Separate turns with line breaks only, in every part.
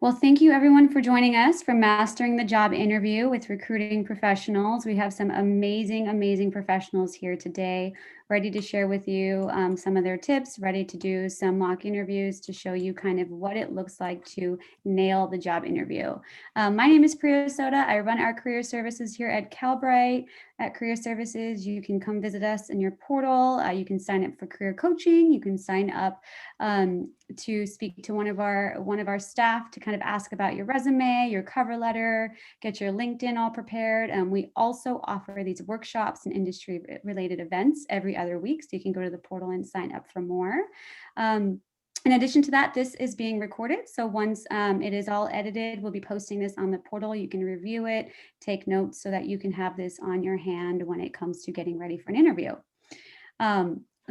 Well, thank you everyone for joining us for Mastering the Job Interview with Recruiting Professionals. We have some amazing professionals here today, ready to share with you some of their tips, ready to do some mock interviews to show you kind of what it looks like to nail the job interview. My name is Priya Soda. I run our career services here at Calbright. At Career Services, you can come visit us in your portal. You can sign up for career coaching. You can sign up to speak to one of our staff to kind of ask about your resume, your cover letter, get your LinkedIn all prepared. We also offer these workshops and industry related events every other week, so you can go to the portal and sign up for more. In addition to that, this is being recorded. So once it is all edited, we'll be posting this on the portal. You can review it, take notes so that you can have this on your hand when it comes to getting ready for an interview.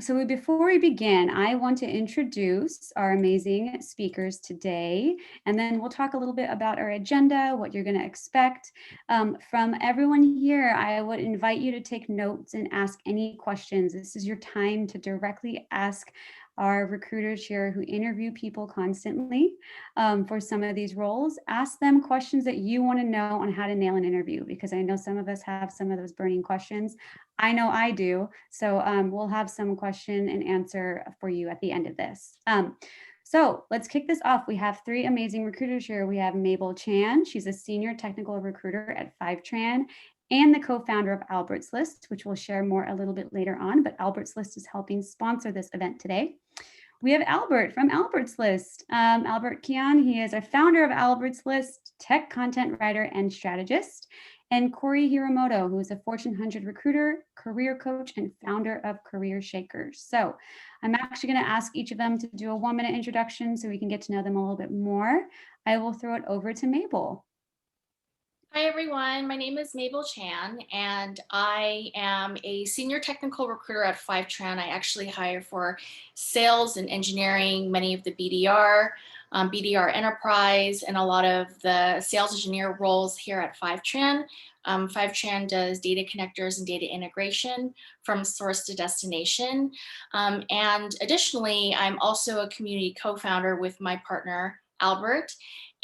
So before we begin, I want to introduce our amazing speakers today, and then we'll talk a little bit about our agenda, what you're going to expect. From everyone here, I would invite you to take notes and ask any questions. This is your time to directly ask our recruiters here who interview people constantly for some of these roles. Ask them questions that you want to know on how to nail an interview, because I know some of us have some of those burning questions. I know I do. So we'll have some question and answer for you at the end of this. So let's kick this off. We have three amazing recruiters here. We have Mabel Chan. She's a senior technical recruiter at Fivetran and the co-founder of Albert's List, which we'll share more a little bit later on, but Albert's List is helping sponsor this event today. We have Albert from Albert's List. Albert Kian, he is a founder of Albert's List, tech content writer and strategist. And Corey Hiramoto, who is a Fortune 100 recruiter, career coach, and founder of Career Shakers. So I'm actually going to ask each of them to do a 1-minute introduction so we can get to know them a little bit more. I will throw it over to Mabel.
Hi, everyone. My name is Mabel Chan, and I am a senior technical recruiter at Fivetran. I actually hire for sales and engineering, many of the BDR, BDR enterprise, and a lot of the sales engineer roles here at Fivetran. Fivetran does data connectors and data integration from source to destination. And additionally, I'm also a community co-founder with my partner, Albert.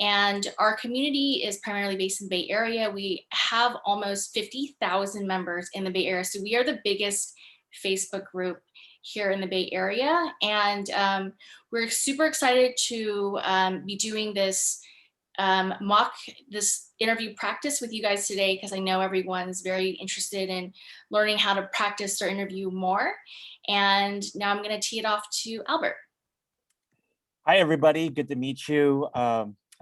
And our community is primarily based in the Bay Area. We have almost 50,000 members in the Bay Area. So we are the biggest Facebook group here in the Bay Area. And we're super excited to be doing this this interview practice with you guys today, because I know everyone's very interested in learning how to practice their interview more. And now I'm going to tee it off to Albert.
Hi, everybody. Good to meet you.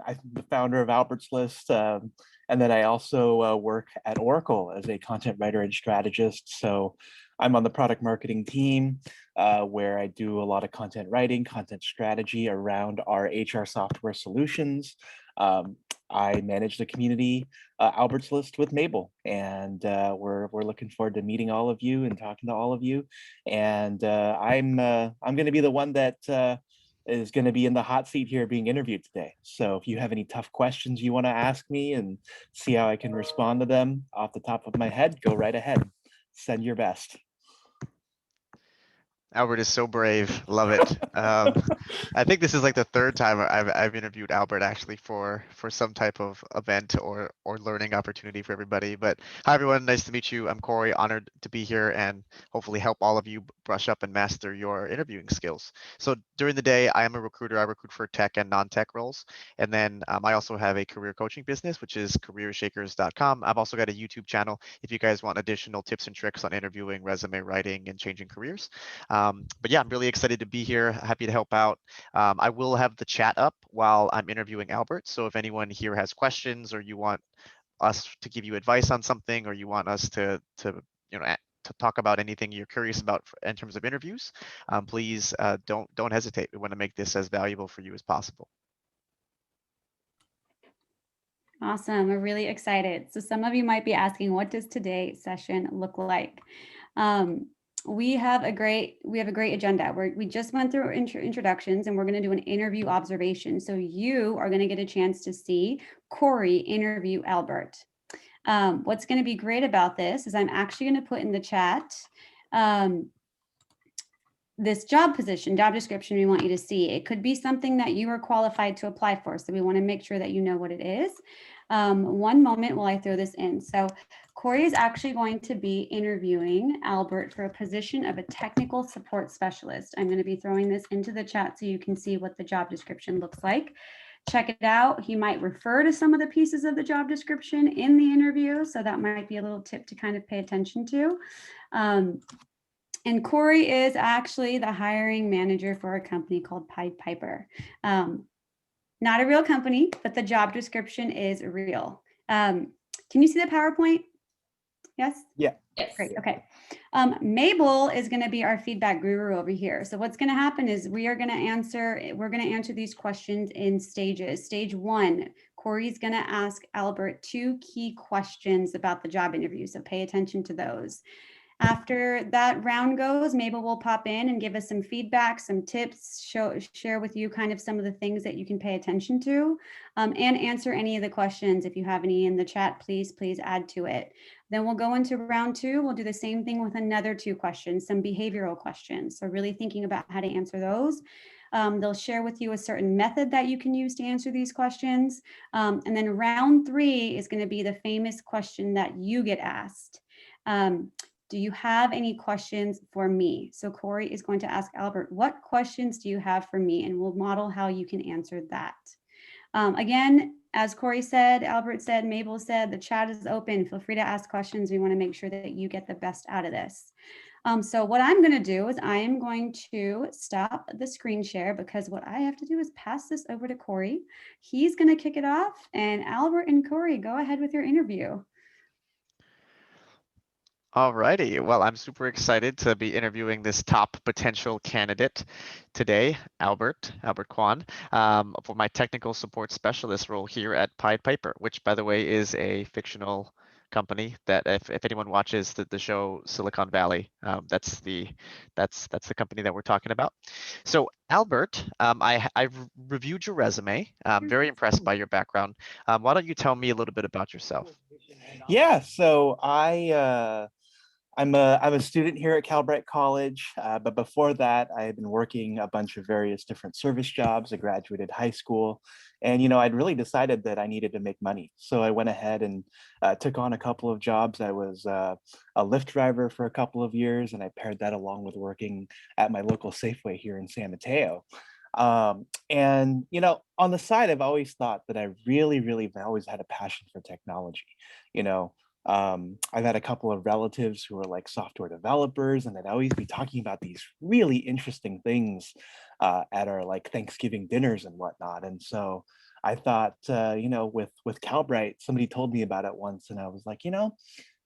I'm the founder of Albert's List, and then I also work at Oracle as a content writer and strategist. So I'm on the product marketing team where I do a lot of content writing, content strategy around our HR software solutions. I manage the community Albert's List with Mabel, and we're looking forward to meeting all of you and talking to all of you. And I'm going to be the one that is going to be in the hot seat here being interviewed today. So if you have any tough questions you want to ask me and see how I can respond to them off the top of my head, go right ahead. Send your best.
Albert is so brave. Love it. I think this is like the third time I've interviewed Albert actually for some type of event or learning opportunity for everybody. But hi everyone, nice to meet you. I'm Corey, honored to be here and hopefully help all of you brush up and master your interviewing skills. So during the day, I am a recruiter. I recruit for tech and non-tech roles. And then I also have a career coaching business, which is careershakers.com. I've also got a YouTube channel if you guys want additional tips and tricks on interviewing, resume writing, and changing careers. But yeah, I'm really excited to be here. Happy to help out. I will have the chat up while I'm interviewing Albert. So if anyone here has questions or you want us to give you advice on something, or you want us to talk about anything you're curious about in terms of interviews, please don't hesitate. We want to make this as valuable for you as possible.
Awesome. We're really excited. So some of you might be asking, what does today's session look like? We have a great agenda. We just went through introductions, and we're going to do an interview observation. So you are going to get a chance to see Corey interview Albert. What's going to be great about this is I'm actually going to put in the chat this job position, job description we want you to see. It could be something that you are qualified to apply for. So we want to make sure that you know what it is. One moment while I throw this in. So Corey is actually going to be interviewing Albert for a position of a technical support specialist. I'm going to be throwing this into the chat so you can see what the job description looks like. Check it out. He might refer to some of the pieces of the job description in the interview. So that might be a little tip to kind of pay attention to. And Corey is actually the hiring manager for a company called Pied Piper. Not a real company, but the job description is real. Can you see the PowerPoint? Yes?
Yeah.
Yes.
Great, okay. Mabel is gonna be our feedback guru over here. So what's gonna happen is we're gonna answer these questions in stages. Stage 1, Corey's gonna ask Albert 2 key questions about the job interview, so pay attention to those. After that round goes, Mabel will pop in and give us some feedback, some tips, share with you kind of some of the things that you can pay attention to, and answer any of the questions. If you have any in the chat, please add to it. Then we'll go into round 2. We'll do the same thing with another 2 questions, some behavioral questions. So really thinking about how to answer those. They'll share with you a certain method that you can use to answer these questions. And then round 3 is going to be the famous question that you get asked. Do you have any questions for me? So Corey is going to ask Albert, what questions do you have for me? And we'll model how you can answer that. Again, as Corey said, Albert said, Mabel said, the chat is open. Feel free to ask questions. We want to make sure that you get the best out of this. So what I'm going to do is I am going to stop the screen share because what I have to do is pass this over to Corey. He's going to kick it off, and Albert and Corey, go ahead with your interview.
Alrighty, well, I'm super excited to be interviewing this top potential candidate today, Albert Kwan, for my technical support specialist role here at Pied Piper, which, by the way, is a fictional company that if anyone watches the show Silicon Valley, that's the company that we're talking about. So Albert, I've reviewed your resume. I'm very impressed by your background. Why don't you tell me a little bit about yourself?
Yeah, so I'm a student here at Calbright College, but before that, I had been working a bunch of various different service jobs. I graduated high school, and I'd really decided that I needed to make money. So I went ahead and took on a couple of jobs. I was a Lyft driver for a couple of years, and I paired that along with working at my local Safeway here in San Mateo. And on the side, I've always thought that I really have always had a passion for technology. You know, I've had a couple of relatives who are like software developers, and they'd always be talking about these really interesting things at our like Thanksgiving dinners and whatnot. And so I thought, with Calbright, somebody told me about it once, and I was like,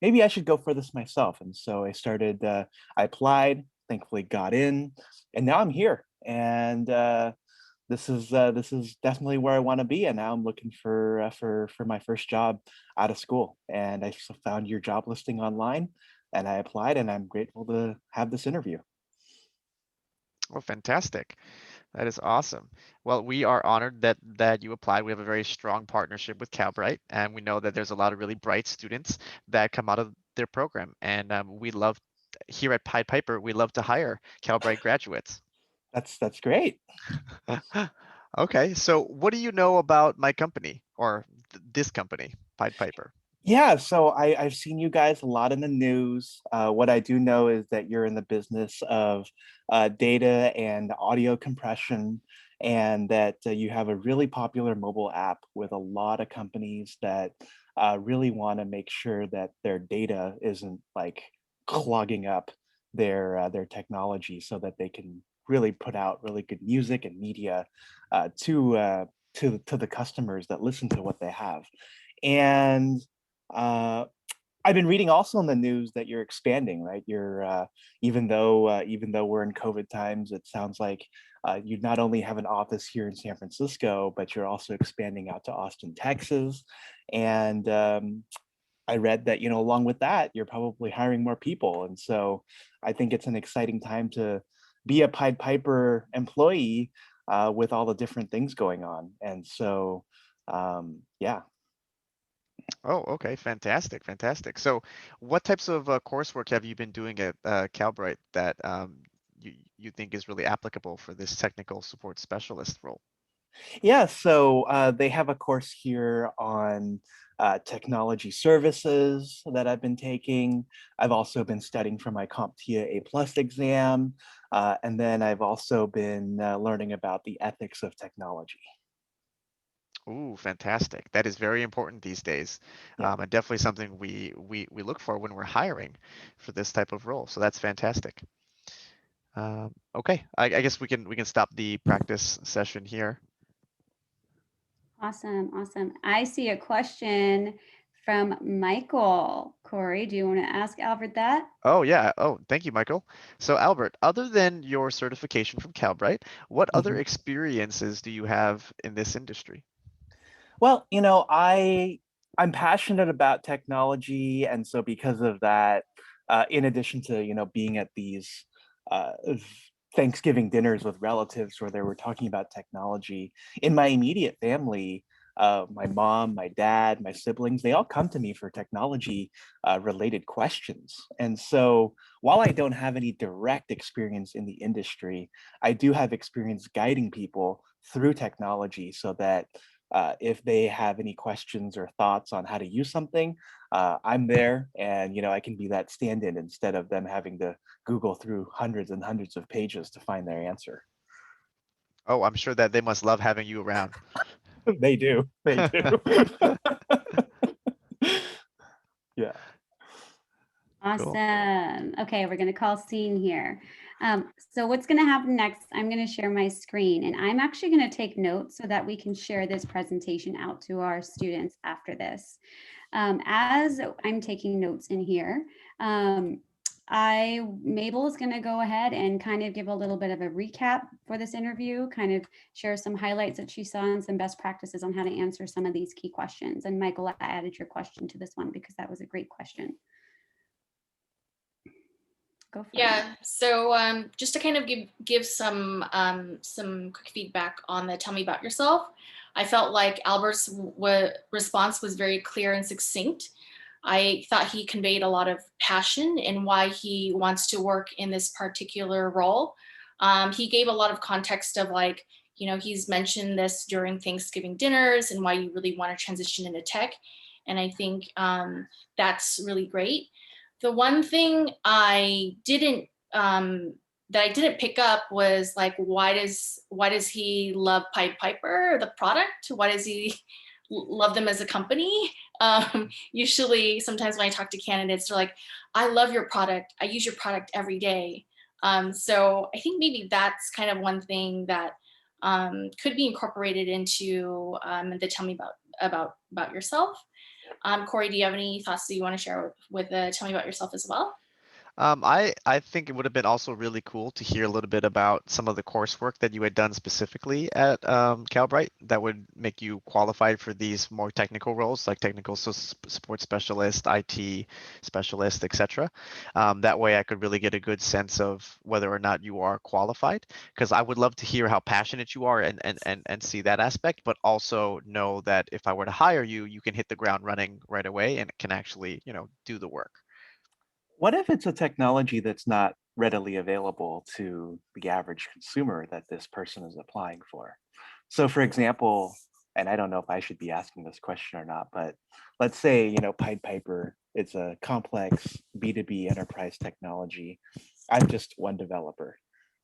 maybe I should go for this myself. And so I started. I applied, thankfully got in, and now I'm here. And this is definitely where I want to be, and now I'm looking for my first job out of school. And I found your job listing online, and I applied, and I'm grateful to have this interview.
Oh, fantastic. That is awesome. Well, we are honored that you applied. We have a very strong partnership with Calbright, and we know that there's a lot of really bright students that come out of their program. And we love here at Pied Piper, we love to hire Calbright graduates.
That's great.
Okay, so what do you know about my company or this company, Pied Piper?
Yeah, so I've seen you guys a lot in the news. What I do know is that you're in the business of data and audio compression, and that you have a really popular mobile app with a lot of companies that really want to make sure that their data isn't like clogging up their technology, so that they can really put out really good music and media to the customers that listen to what they have. And uh, I've been reading also in the news that you're expanding, right? You're even though we're in COVID times, it sounds like you not only have an office here in San Francisco, but you're also expanding out to Austin, Texas. And I read that along with that, you're probably hiring more people. And so I think it's an exciting time to be a Pied Piper employee with all the different things going on. And so yeah.
Oh, okay, fantastic, fantastic. So what types of coursework have you been doing at Calbright that you think is really applicable for this technical support specialist role?
Yeah, so they have a course here on technology services that I've been taking. I've also been studying for my CompTIA A+ exam. And then I've also been learning about the ethics of technology.
Ooh, fantastic. That is very important these days,
Yeah.
and definitely something we look for when we're hiring for this type of role. So that's fantastic. Okay, I guess we can stop the practice session here.
Awesome, awesome. I see a question from Michael. Corey, do you want to ask Albert that?
Oh yeah. Oh, thank you, Michael. So Albert, other than your certification from Calbright, what other
Mhm.
experiences do you have in this industry?
Well, I'm passionate about technology, and so because of that, in addition to being at these Thanksgiving dinners with relatives where they were talking about technology, in my immediate family, my mom, my dad, my siblings, they all come to me for technology related questions. And so, while I don't have any direct experience in the industry, I do have experience guiding people through technology so that if they have any questions or thoughts on how to use something, I'm there, and I can be that stand-in instead of them having to Google through hundreds and hundreds of pages to find their answer.
Oh, I'm sure that they must love having you around.
They do. They do. Yeah.
Cool.
Awesome. Okay, we're going to call scene here. So what's going to happen next, I'm going to share my screen, and I'm actually going to take notes so that we can share this presentation out to our students after this. As I'm taking notes in here, Mabel is going to go ahead and kind of give a little bit of a recap for this interview, kind of share some highlights that she saw and some best practices on how to answer some of these key questions. And Michael, I added your question to this one because that was a great question. Go for it.
Yeah, so just to kind of give some quick feedback on the tell me about yourself, I felt like Albert's response was very clear and succinct. I thought he conveyed a lot of passion in why he wants to work in this particular role. He gave a lot of context of like, he's mentioned this during Thanksgiving dinners and why you really want to transition into tech. And I think that's really great. The one thing that I didn't pick up was like, why does he love Pied Piper, the product? Why does he love them as a company? Usually, sometimes when I talk to candidates, they're like, I love your product. I use your product every day. So I think maybe that's kind of one thing that could be incorporated into the tell me about yourself. Corey, do you have any thoughts that you want to share with tell me about yourself as well?
I think it would have been also really cool to hear a little bit about some of the coursework that you had done specifically at Calbright that would make you qualified for these more technical roles, like technical support specialist, IT specialist, etc. That way, I could really get a good sense of whether or not you are qualified. Because I would love to hear how passionate you are and see that aspect, but also know that if I were to hire you, you can hit the ground running right away and can actually, do the work.
What if it's a technology that's not readily available to the average consumer that this person is applying for? So, for example, and I don't know if I should be asking this question or not, but let's say, Pied Piper, it's a complex B2B enterprise technology. I'm just one developer.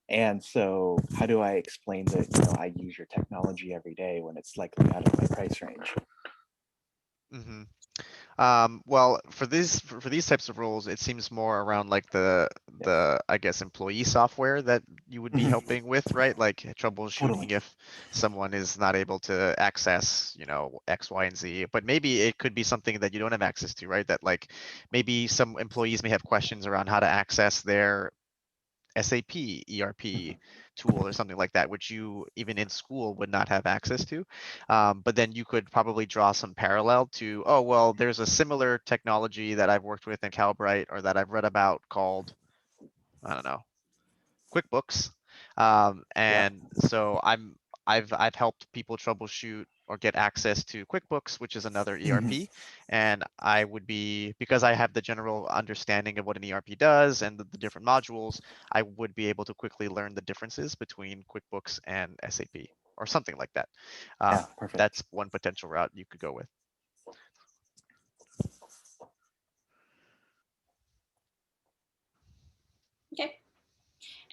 And so, how do I explain that, I use your technology every day when it's likely out of my price range?
hmm Well, for these types of roles, it seems more around like
Yeah.
the I guess employee software that you would be
Mhm.
helping with, right? Like
Totally.
troubleshooting if someone is not able to access, X, Y, and Z. But maybe it could be something that you don't have access to, right? That like maybe some employees may have questions around how to access their SAP ERP
Mhm.
tool or something like that, which you even in school would not have access to. But then you could probably draw some parallel to, oh, well, there's a similar technology that I've worked with in Calbright or that I've read about called, I don't know, QuickBooks.
Yeah.
And so I've helped people troubleshoot or get access to QuickBooks, which is another ERP. And I would be, because I have the general understanding of what an ERP does and the different modules, I would be able to quickly learn the differences between QuickBooks and SAP or something like that.
Yeah, perfect.
That's one potential route you could go with.
Okay.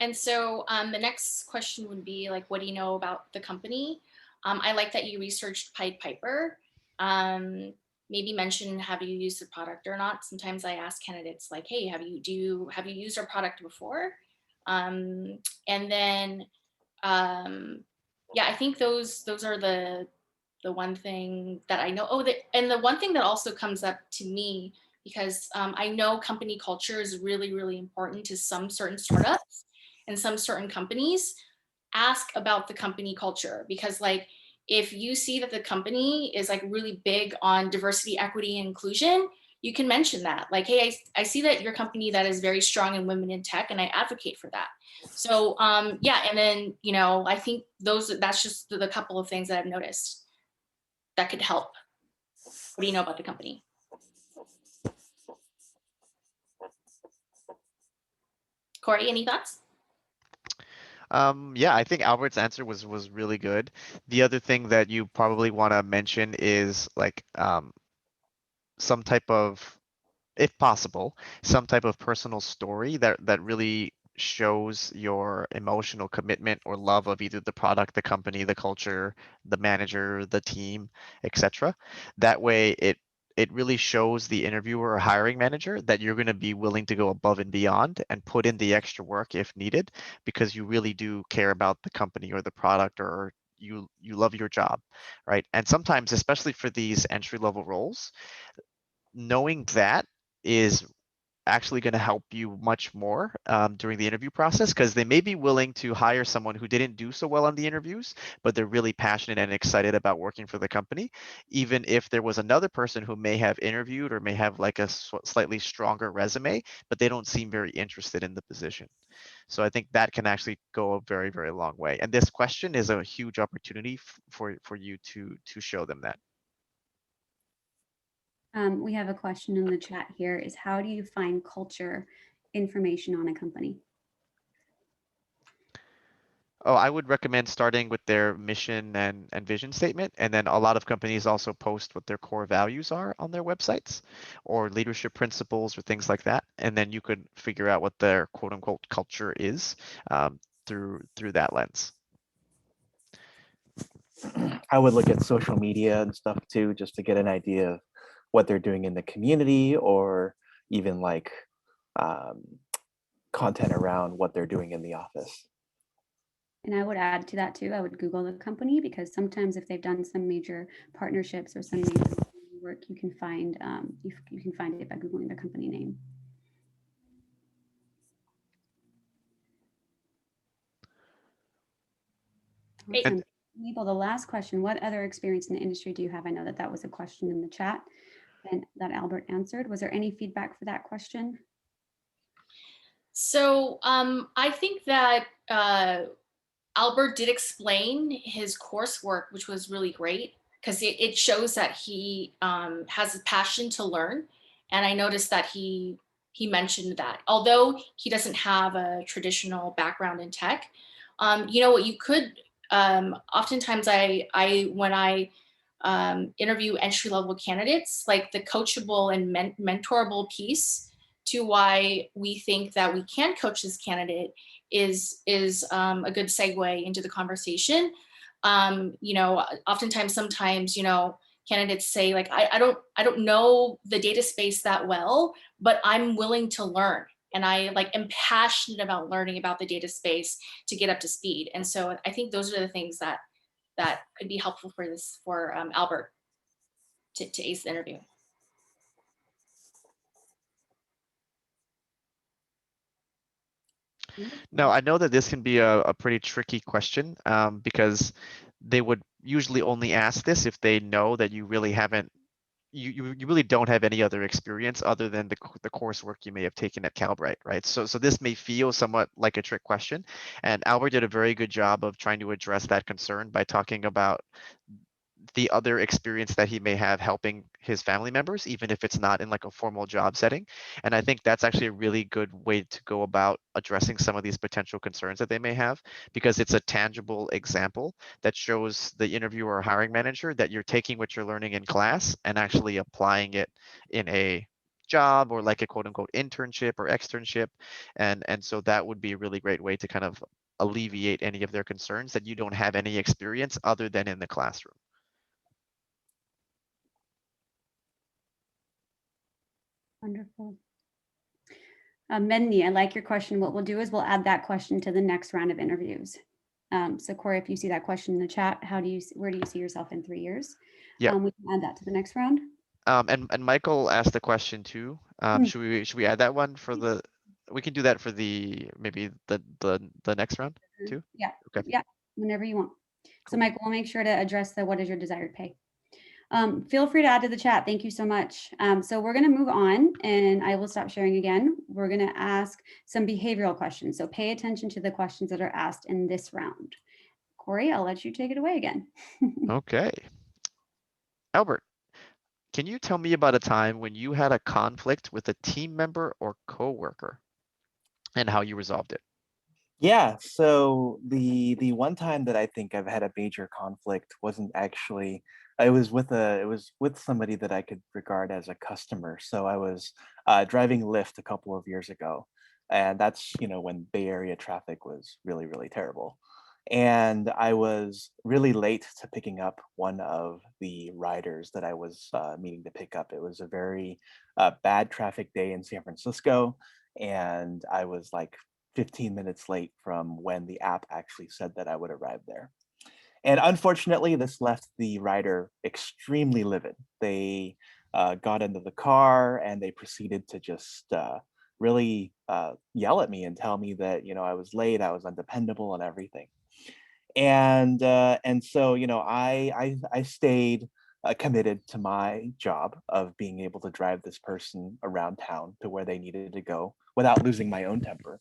And so the next question would be like, what do you know about the company? I like that you researched Pied Piper. Maybe mention, have you used the product or not? Sometimes I ask candidates like, hey, have you used our product before? And then, yeah, I think those are the one thing that I know. Oh, and the one thing that also comes up to me, because I know company culture is really, really important to some certain startups and some certain companies. Ask about the company culture, because like if you see that the company is like really big on diversity, equity, and inclusion, you can mention that. Like, hey, I see that your company that is very strong in women in tech, and I advocate for that. So yeah, and then I think that's just the couple of things that I've noticed that could help. What do you know about the company? Corey, any thoughts?
Yeah, I think Albert's answer was really good. The other thing that you probably want to mention is like some type of, if possible, some type of personal story that really shows your emotional commitment or love of either the product, the company, the culture, the manager, the team, etc. That way it really shows the interviewer or hiring manager that you're going to be willing to go above and beyond and put in the extra work if needed, because you really do care about the company or the product, or you love your job, right? And sometimes, especially for these entry level roles, knowing that is actually going to help you much more during the interview process, because they may be willing to hire someone who didn't do so well on the interviews, but they're really passionate and excited about working for the company, even if there was another person who may have interviewed or may have like a slightly stronger resume, but they don't seem very interested in the position. So I think that can actually go a very, very long way. And this question is a huge opportunity for you to show them that.
We have a question in the chat here is how do you find culture information on a company?
Oh, I would recommend starting with their mission and vision statement. And then a lot of companies also post what their core values are on their websites, or leadership principles or things like that. And then you could figure out what their quote unquote culture is through that lens.
I would look at social media and stuff too, just to get an idea of what they're doing in the community, or even like um, content around what they're doing in the office.
And I would add to that too, I would Google the company, because sometimes if they've done some major partnerships or some major work, you can find you can find it by Googling the company name. Awesome. Mabel, the last question, what other experience in the industry do you have? I know that was a question in the chat and that Albert answered. Was there any feedback for that question?
So I think that Albert did explain his coursework, which was really great, because it shows that he has a passion to learn. And I noticed that he mentioned that, although he doesn't have a traditional background in tech, what you could, oftentimes when I interview entry-level candidates, like the coachable and mentorable piece to why we think that we can coach this candidate is a good segue into the conversation. Oftentimes, sometimes, candidates say like, I don't know the data space that well, but I'm willing to learn. And I like am passionate about learning about the data space to get up to speed. And so I think those are the things that could be helpful for Albert to ace the interview.
No, I know that this can be a pretty tricky question because they would usually only ask this if they know that you really haven't, you really don't have any other experience other than the coursework you may have taken at Calbright, right? So this may feel somewhat like a trick question, and Albert did a very good job of trying to address that concern by talking about the other experience that he may have helping his family members, even if it's not in like a formal job setting. And I think that's actually a really good way to go about addressing some of these potential concerns that they may have, because it's a tangible example that shows the interviewer or hiring manager that you're taking what you're learning in class and actually applying it in a job or like a quote unquote internship or externship. And so that would be a really great way to kind of alleviate any of their concerns that you don't have any experience other than in the classroom.
Wonderful. Mendy, I like your question. What we'll do is we'll add that question to the next round of interviews. So Corey, if you see that question in the chat, where do you see yourself in 3 years?
Yeah.
We can add that to the next round.
And Michael asked the question too.
Mm.
Should we add that one for the? We can do that for the maybe the next round too.
Yeah.
Okay.
Yeah. Whenever you want. So
Cool.
Michael, we'll make sure to address the what is your desired pay. Feel free to add to the chat. Thank you so much. So we're going to move on and I will stop sharing again. We're going to ask some behavioral questions. So pay attention to the questions that are asked in this round. Corey, I'll let you take it away again.
Okay. Albert, can you tell me about a time when you had a conflict with a team member or coworker and how you resolved it?
Yeah, so the one time that I think I've had a major conflict wasn't actually, it was with somebody that I could regard as a customer. So I was driving Lyft a couple of years ago, and that's, when Bay Area traffic was really, really terrible. And I was really late to picking up one of the riders that I was meaning to pick up. It was a very bad traffic day in San Francisco, and I was like 15 minutes late from when the app actually said that I would arrive there. And unfortunately, this left the rider extremely livid. They got into the car and they proceeded to just really yell at me and tell me that, I was late, I was undependable and everything. And so, I stayed committed to my job of being able to drive this person around town to where they needed to go without losing my own temper.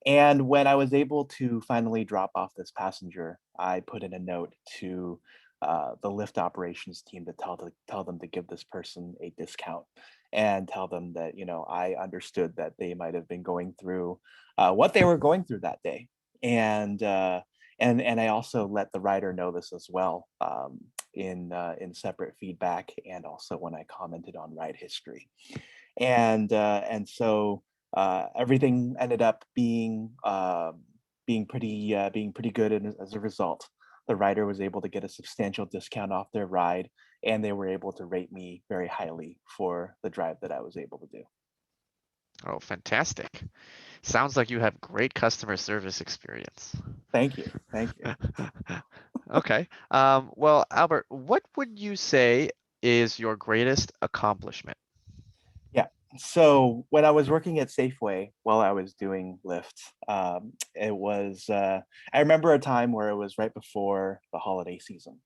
And when I was able to finally drop off this passenger, I put in a note to the Lyft operations team to tell them to give this person a discount and tell them that, I understood that they might have been going through what they were going through that day. And I also let the rider know this as well, in separate feedback, and also when I commented on ride history. And so everything ended up being pretty good, and as a result, the rider was able to get a substantial discount off their ride, and they were able to rate me very highly for the drive that I was able to do.
Oh, fantastic. Sounds like you have great customer service experience.
Thank you. Thank you.
Okay. Well, Albert, what would you say is your greatest accomplishment?
Yeah. So when I was working at Safeway while I was doing Lyft, it was, I remember a time where it was right before the holiday season.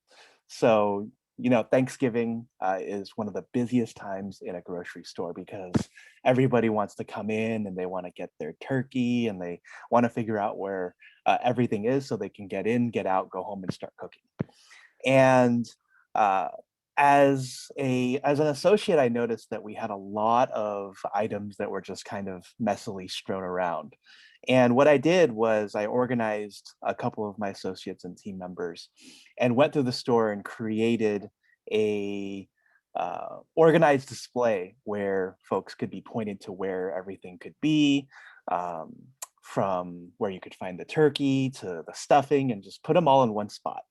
So, Thanksgiving is one of the busiest times in a grocery store because everybody wants to come in and they want to get their turkey and they want to figure out where everything is so they can get in, get out, go home and start cooking. And uh, as an associate, I noticed that we had a lot of items that were just kind of messily strewn around. And what I did was I organized a couple of my associates and team members and went through the store and created a organized display where folks could be pointed to where everything could be, um, from where you could find the turkey to the stuffing, and just put them all in one spot.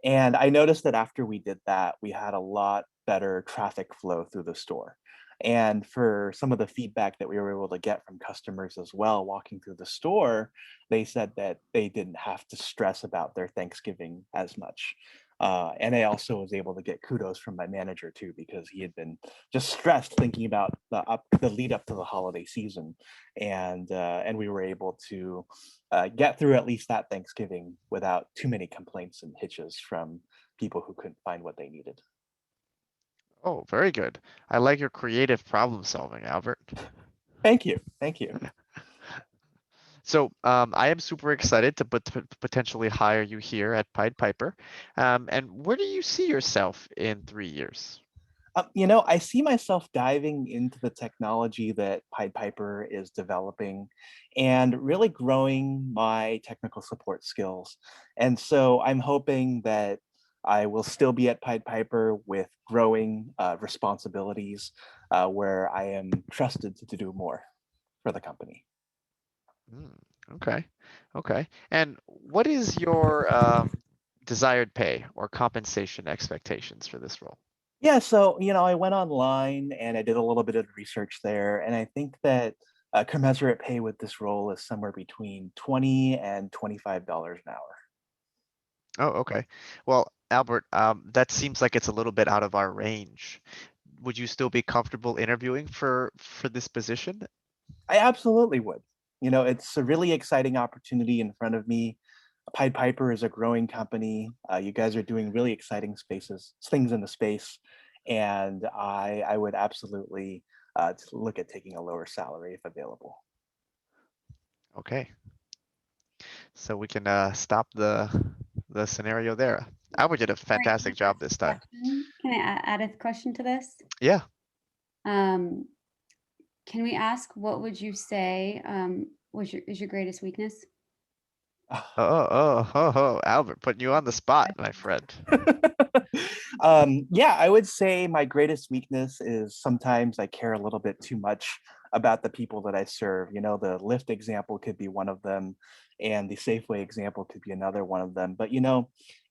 And I noticed that after we did that, we had a lot better traffic flow through the store. And for some of the feedback that we were able to get from customers as well, walking through the store, they said that they didn't have to stress about their Thanksgiving as much. And I also was able to get kudos from my manager too, because he had been just stressed thinking about the lead up to the holiday season, and we were able to get through at least that Thanksgiving without too many complaints and hitches from people who couldn't find what they needed.
Oh, very good. I like your creative problem solving, Albert.
Thank you. Thank you.
So I am super excited to potentially hire you here at Pied Piper. And where do you see yourself in 3 years?
I see myself diving into the technology that Pied Piper is developing and really growing my technical support skills. And so I'm hoping that I will still be at Pied Piper with growing responsibilities where I am trusted to do more for the company.
Mm, okay, okay. And what is your desired pay or compensation expectations for this role?
Yeah, so I went online and I did a little bit of research there, and I think that commensurate pay with this role is somewhere between $20 and $25 an hour.
Oh, okay. Well, Albert, that seems like it's a little bit out of our range. Would you still be comfortable interviewing for this position?
I absolutely would. It's a really exciting opportunity in front of me. Pied Piper is a growing company. You guys are doing really exciting things in the space, and I would absolutely look at taking a lower salary if available.
Okay, so we can stop the scenario there. Albert did a
Corey, can
fantastic
I
job
ask
this
a
time.
question? Can I add a question to this?
Yeah.
Um, can we ask what would you say is your greatest weakness?
Albert, putting you on the spot, my friend.
Yeah, I would say my greatest weakness is sometimes I care a little bit too much about the people that I serve. The Lyft example could be one of them, and the Safeway example could be another one of them. But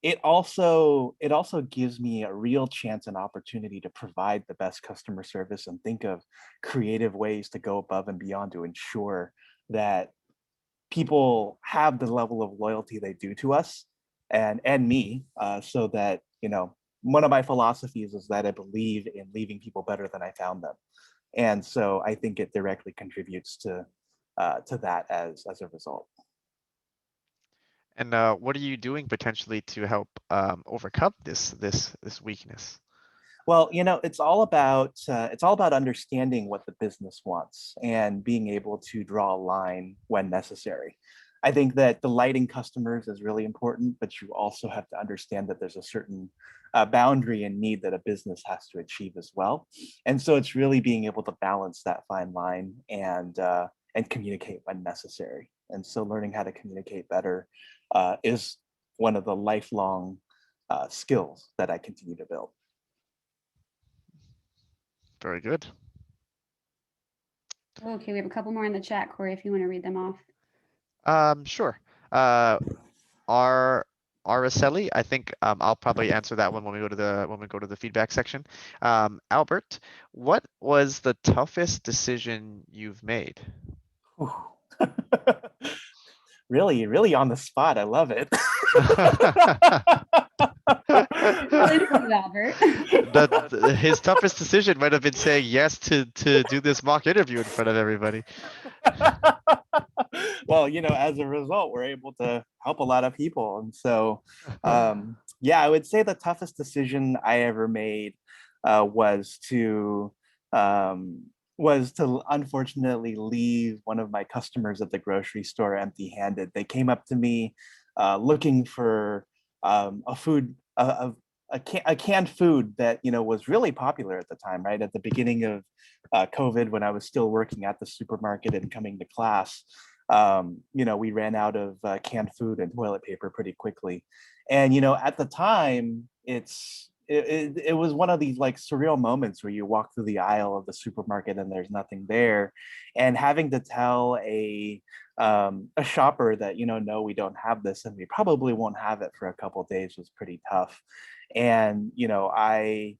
it also gives me a real chance and opportunity to provide the best customer service and think of creative ways to go above and beyond to ensure that people have the level of loyalty they do to us and me, so that one of my philosophies is that I believe in leaving people better than I found them, and so I think it directly contributes to that as a result.
And what are you doing potentially to help overcome this weakness?
Well, it's all about understanding what the business wants and being able to draw a line when necessary. I think that delighting customers is really important, but you also have to understand that there's a certain boundary and need that a business has to achieve as well. And so it's really being able to balance that fine line and communicate when necessary. And so learning how to communicate better is one of the lifelong skills that I continue to build.
Very good.
Okay, we have a couple more in the chat, Corey, if you want to read them off.
Sure. Uh, R Araceli, I think I'll probably answer that one when we go to the feedback section. Albert, what was the toughest decision you've made?
Ooh. Really, really on the spot. I love it.
Thank you, Albert.
His toughest decision might have been saying yes to do this mock interview in front of everybody.
Well, as a result, we're able to help a lot of people. And so, yeah, I would say the toughest decision I ever made was to unfortunately leave one of my customers at the grocery store empty-handed. They came up to me looking for a food, a canned food that was really popular at the time, right at the beginning of COVID, when I was still working at the supermarket and coming to class. We ran out of canned food and toilet paper pretty quickly, and at the time, it was one of these like surreal moments where you walk through the aisle of the supermarket and there's nothing there, and having to tell a shopper that no, we don't have this and we probably won't have it for a couple of days was pretty tough. And I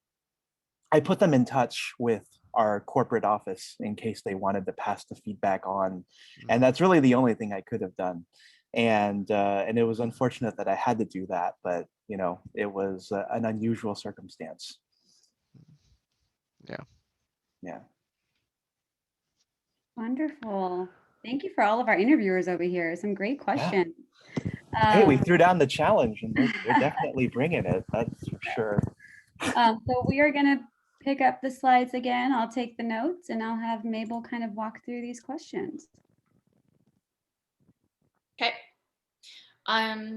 put them in touch with our corporate office in case they wanted to pass the feedback on, and that's really the only thing I could have done. And it was unfortunate that I had to do that, but it was an unusual circumstance.
Yeah.
Yeah.
Wonderful. Thank you for all of our interviewers over here. Some great questions.
Hey, we threw down the challenge, and they're definitely bringing it. That's for sure.
So we are going to pick up the slides again. I'll take the notes and I'll have Mabel kind of walk through these questions.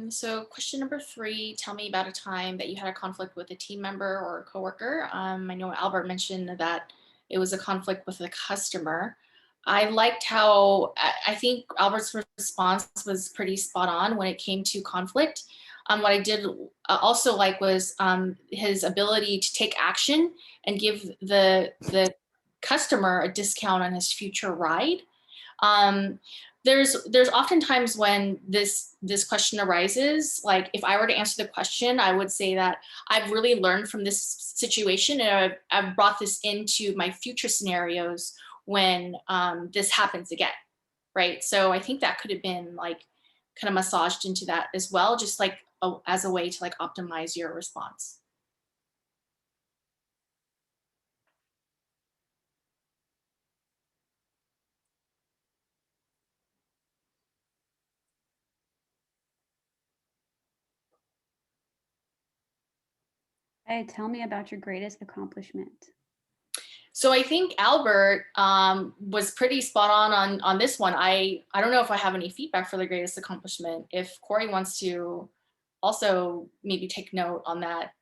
So question number 3, tell me about a time that you had a conflict with a team member or a coworker. I know Albert mentioned that it was a conflict with a customer. I liked how I think Albert's response was pretty spot on when it came to conflict. What I did also like was his ability to take action and give the customer a discount on his future ride. Um, there's oftentimes when this question arises, like if I were to answer the question, I would say that I've really learned from this situation, and I've brought this into my future scenarios when this happens again, right? So I think that could have been like kind of massaged into that as well, just like as a way to like optimize your response.
Hey, tell me about your greatest accomplishment.
So I think Albert was pretty spot on this one. I don't know if I have any feedback for the greatest accomplishment. If Corey wants to also maybe take note on that.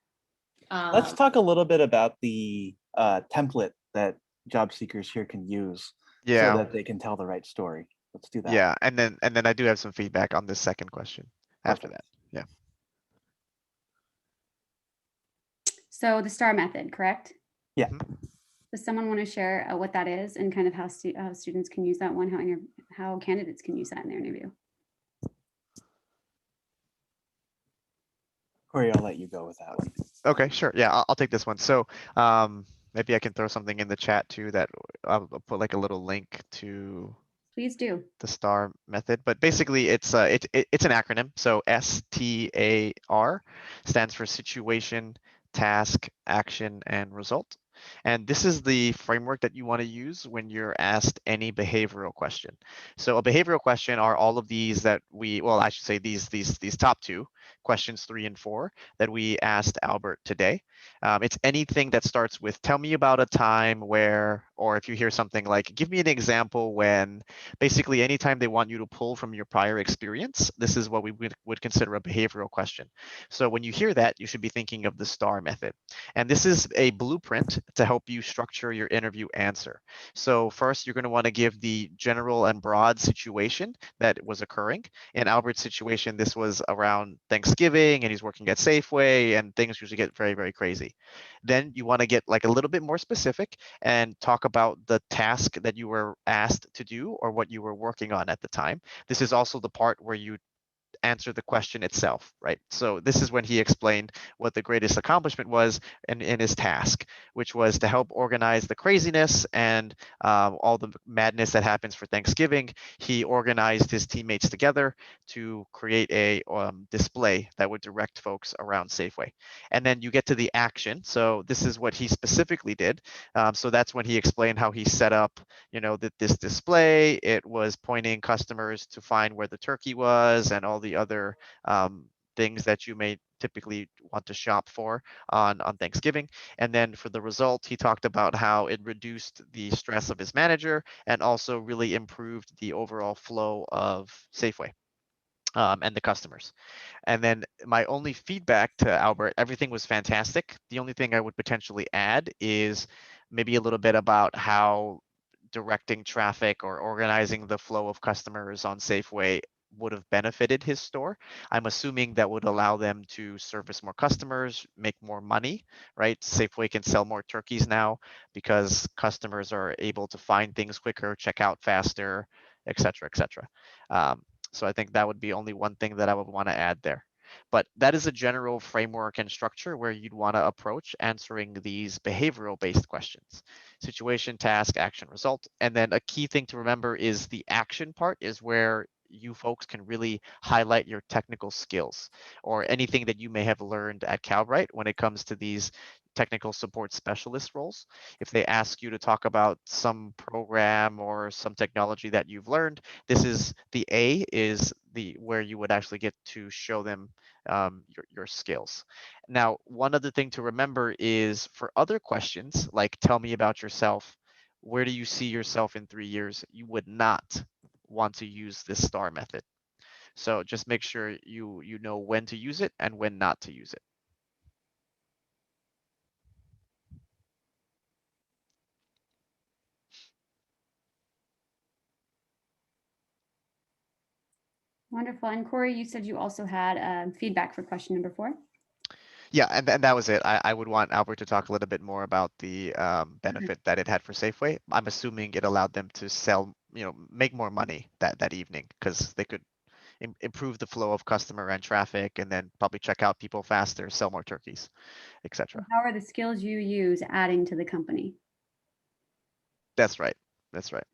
Let's talk a little bit about the template that job seekers here can use so
Yeah,
that they can tell the right story. Let's do that.
yeah, and then I do have some feedback on this second question after
Perfect.
that. Yeah.
So the STAR method, correct?
Yeah.
Mhm.
Does someone want to share what that is and kind of how students can use that one, how candidates can use that in their interview?
Corey, I'll let you go with that one.
Okay, sure. Yeah, I'll take this one. So maybe I can throw something in the chat too that I'll put like a little link to
Please do.
the STAR method, but basically it's an acronym. So STAR stands for situation, task, action, and result. And this is the framework that you want to use when you're asked any behavioral question. So a behavioral question are all of these that well, I should say these top two questions, 3 and 4, that we asked Albert today. It's anything that starts with tell me about a time where, or if you hear something like give me an example when. Basically, anytime they want you to pull from your prior experience, this is what we would consider a behavioral question. So when you hear that, you should be thinking of the STAR method. And this is a blueprint to help you structure your interview answer. So first, you're going to want to give the general and broad situation that was occurring. In Albert's situation, this was around Thanksgiving and he's working at Safeway and things usually get very, very crazy. Then you want to get like a little bit more specific and talk about the task that you were asked to do or what you were working on at the time. This is also the part where you answer the question itself, right? So this is when he explained what the greatest accomplishment was in his task, which was to help organize the craziness and all the madness that happens for Thanksgiving. He organized his teammates together to create a display that would direct folks around Safeway. And then you get to the action. So this is what he specifically did. So that's when he explained how he set up, this display. It was pointing customers to find where the turkey was and all the other things that you may typically want to shop for on Thanksgiving. And then for the result, he talked about how it reduced the stress of his manager and also really improved the overall flow of Safeway and the customers. And then my only feedback to Albert, everything was fantastic. The only thing I would potentially add is maybe a little bit about how directing traffic or organizing the flow of customers on Safeway would have benefited his store. I'm assuming that would allow them to service more customers, make more money, right? Safeway can sell more turkeys now because customers are able to find things quicker, check out faster, et cetera, et cetera. So I think that would be only one thing that I would want to add there. But that is a general framework and structure where you'd want to approach answering these behavioral based questions. Situation, task, action, result. And then a key thing to remember is the action part is where you folks can really highlight your technical skills or anything that you may have learned at Calbright when it comes to these technical support specialist roles. If they ask you to talk about some program or some technology that you've learned, this is the A is the where you would actually get to show them your skills. Now, one other thing to remember is for other questions, like tell me about yourself, where do you see yourself in 3 years? You would not want to use this STAR method. So just make sure you know when to use it and when not to use it.
Wonderful. And Corey, you said you also had feedback for question number 4.
Yeah, and that was it. I would want Albert to talk a little bit more about the benefit that it had for Safeway. I'm assuming it allowed them to sell, make more money that evening because they could improve the flow of customer and traffic, and then probably check out people faster, sell more turkeys, etc.
How are the skills you use adding to the company?
That's right. That's right.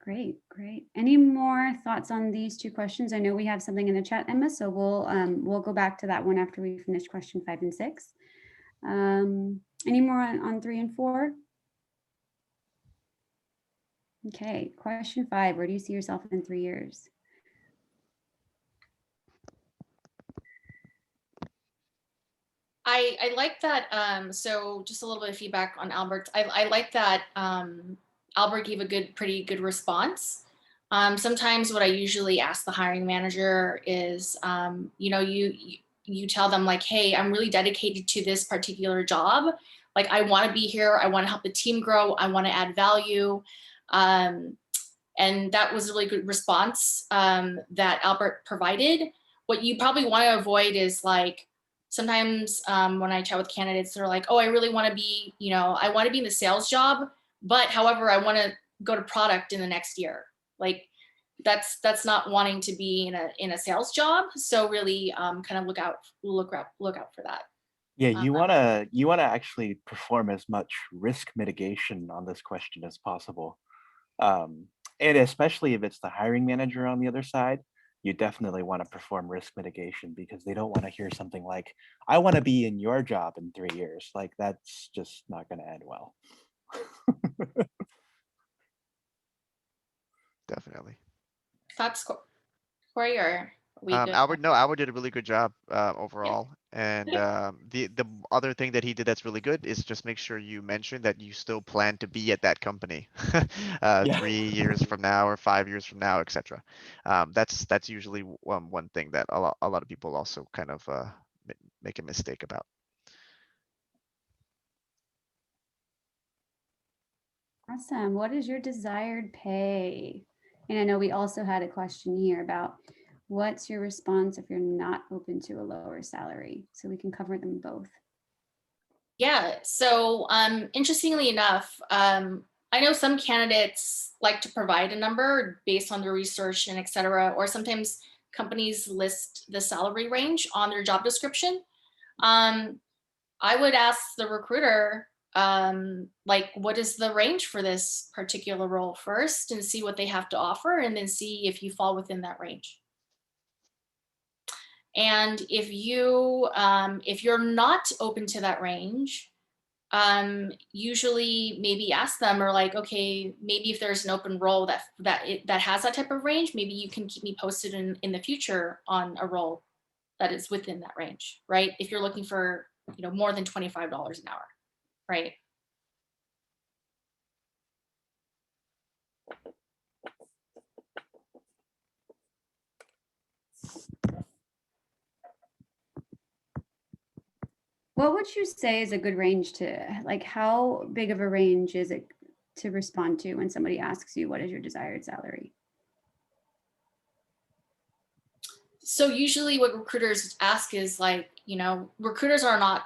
Great, great. Any more thoughts on these 2 questions? I know we have something in the chat, Emma, so we'll go back to that one after we finish question 5 and 6. Any more on 3 and 4? Okay, question 5. Where do you see yourself in 3 years?
I like that. So just a little bit of feedback on Albert. I like that Albert gave a pretty good response. Sometimes what I usually ask the hiring manager is, you tell them like, hey, I'm really dedicated to this particular job. Like I want to be here. I want to help the team grow. I want to add value. And that was a really good response that Albert provided. What you probably want to avoid is like, sometimes when I chat with candidates, they're like, oh, I really want to be, I want to be in the sales job, but however, I want to go to product in the next year. Like that's not wanting to be in a sales job. So really kind of look out for that.
Yeah, you wanna actually perform as much risk mitigation on this question as possible. Um, and especially if it's the hiring manager on the other side, you definitely want to perform risk mitigation because they don't want to hear something like, I want to be in your job in 3 years. Like that's just not going to end well.
Definitely.
Thoughts, Corey, or are we good?
Albert did a really good job
Yeah.
overall. And the other thing that he did that's really good is just make sure you mention that you still plan to be at that company
Yeah.
3 years from now or 5 years from now, etc. That's usually one thing that a lot of people also kind of make a mistake about.
Awesome. What is your desired pay? And I know we also had a question here about what's your response if you're not open to a lower salary? So we can cover them both.
Yeah, so interestingly enough, I know some candidates like to provide a number based on their research and et cetera, or sometimes companies list the salary range on their job description. I would ask the recruiter, like, what is the range for this particular role first and see what they have to offer and then see if you fall within that range. And if you're not open to that range, usually maybe ask them or like, okay, maybe if there's an open role that has that type of range, maybe you can keep me posted in the future on a role that is within that range, right? If you're looking for, more than $25 an hour, right?
What would you say is a good range to, like, how big of a range is it to respond to when somebody asks you, what is your desired salary?
So usually what recruiters ask is like, recruiters are not,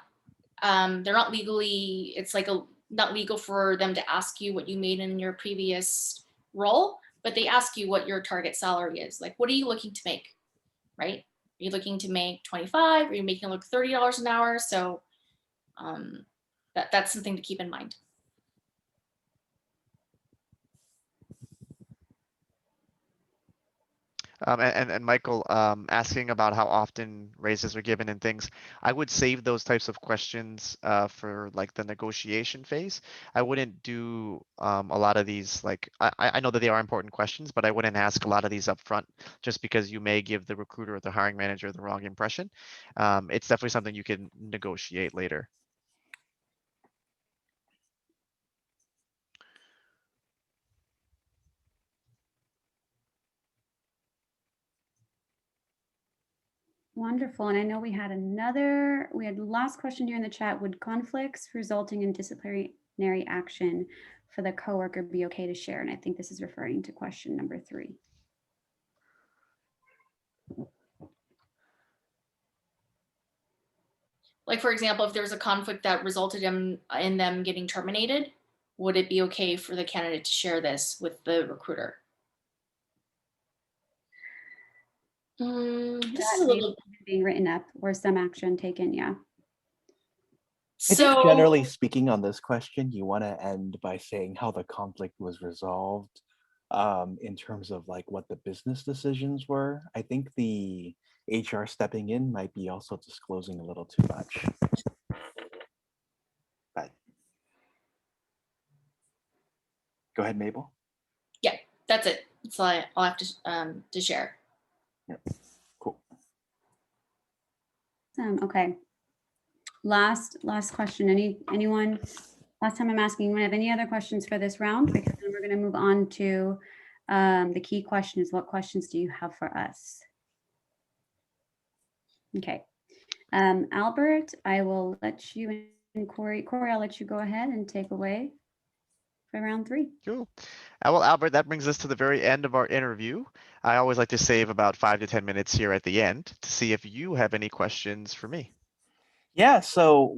they're not legally, it's like not legal for them to ask you what you made in your previous role, but they ask you what your target salary is. Like, what are you looking to make, right? Are you looking to make 25? Are you making look $30 an hour? So that's something to keep in mind.
And Michael, asking about how often raises are given and things, I would save those types of questions for like the negotiation phase. I wouldn't do a lot of these, like, I know that they are important questions, but I wouldn't ask a lot of these up front just because you may give the recruiter or the hiring manager the wrong impression. It's definitely something you can negotiate later.
Wonderful. And I know we had last question here in the chat. Would conflicts resulting in disciplinary action for the coworker be okay to share? And I think this is referring to question number 3.
Like, for example, if there was a conflict that resulted in them getting terminated, would it be okay for the candidate to share this with the recruiter? This is a
That may
little,
be being written up or some action taken. Yeah.
I think
so
generally speaking on this question, you want to end by saying how the conflict was resolved in terms of like what the business decisions were. I think the HR stepping in might be also disclosing a little too much. But go ahead, Mabel.
yeah, that's it. That's all I'll have to share.
Yep. Cool.
Okay. Last question. Anyone? Last time I'm asking, anyone have any other questions for this round? Because then we're going to move on to the key question is, what questions do you have for us? Okay. Albert, I will let you, and Corey, I'll let you go ahead and take away for round 3.
Cool. Well, Albert, that brings us to the very end of our interview. I always like to save about 5 to 10 minutes here at the end to see if you have any questions for me.
Yeah, so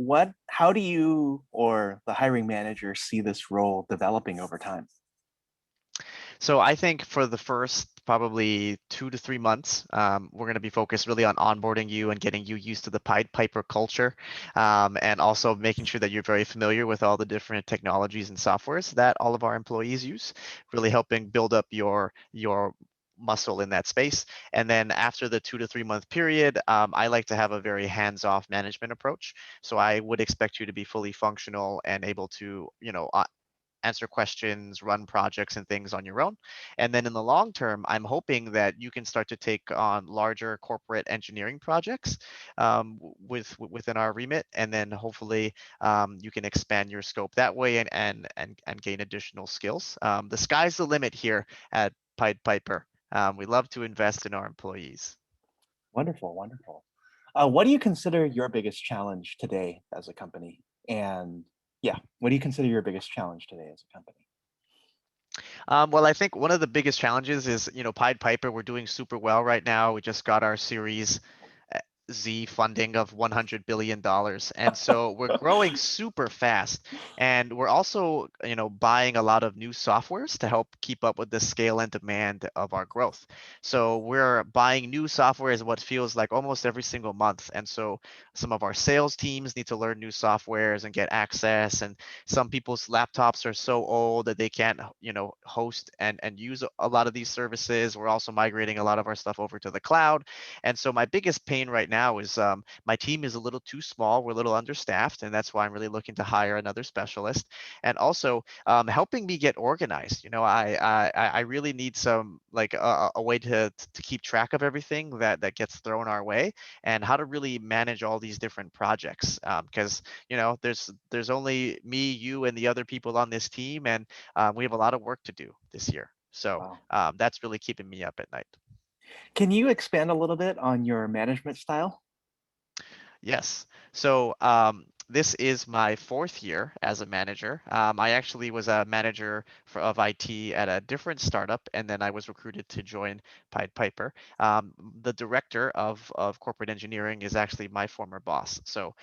how do you or the hiring manager see this role developing over time?
So I think for the first probably 2 to 3 months, we're going to be focused really on onboarding you and getting you used to the Pied Piper culture, and also making sure that you're very familiar with all the different technologies and softwares that all of our employees use, really helping build up your muscle in that space. And then after the 2 to 3 month period, I like to have a very hands-off management approach. So I would expect you to be fully functional and able to, answer questions, run projects and things on your own. And then in the long term, I'm hoping that you can start to take on larger corporate engineering projects within our remit, and then hopefully you can expand your scope that way and gain additional skills. The sky's the limit here at Pied Piper. We love to invest in our employees.
Wonderful, wonderful. What do you consider your biggest challenge today as a company? And yeah, what do you consider your biggest challenge today as a company?
Well, I think one of the biggest challenges is, Pied Piper, we're doing super well right now. We just got our Series Z funding of $100 billion. And so we're growing super fast. And we're also, buying a lot of new softwares to help keep up with the scale and demand of our growth. So we're buying new software is what feels like almost every single month. And so some of our sales teams need to learn new softwares and get access. And some people's laptops are so old that they can't, host and use a lot of these services. We're also migrating a lot of our stuff over to the cloud. And so my biggest pain right now is my team is a little too small. We're a little understaffed, and that's why I'm really looking to hire another specialist. And also helping me get organized. I really need some like a way to keep track of everything that gets thrown our way, and how to really manage all these different projects. Because there's only me, you, and the other people on this team, and we have a lot of work to do this year. So
Wow.
that's really keeping me up at night.
Can you expand a little bit on your management style?
Yes. So this is my 4th year as a manager. I actually was a manager of IT at a different startup, and then I was recruited to join Pied Piper. The director of corporate engineering is actually my former boss. So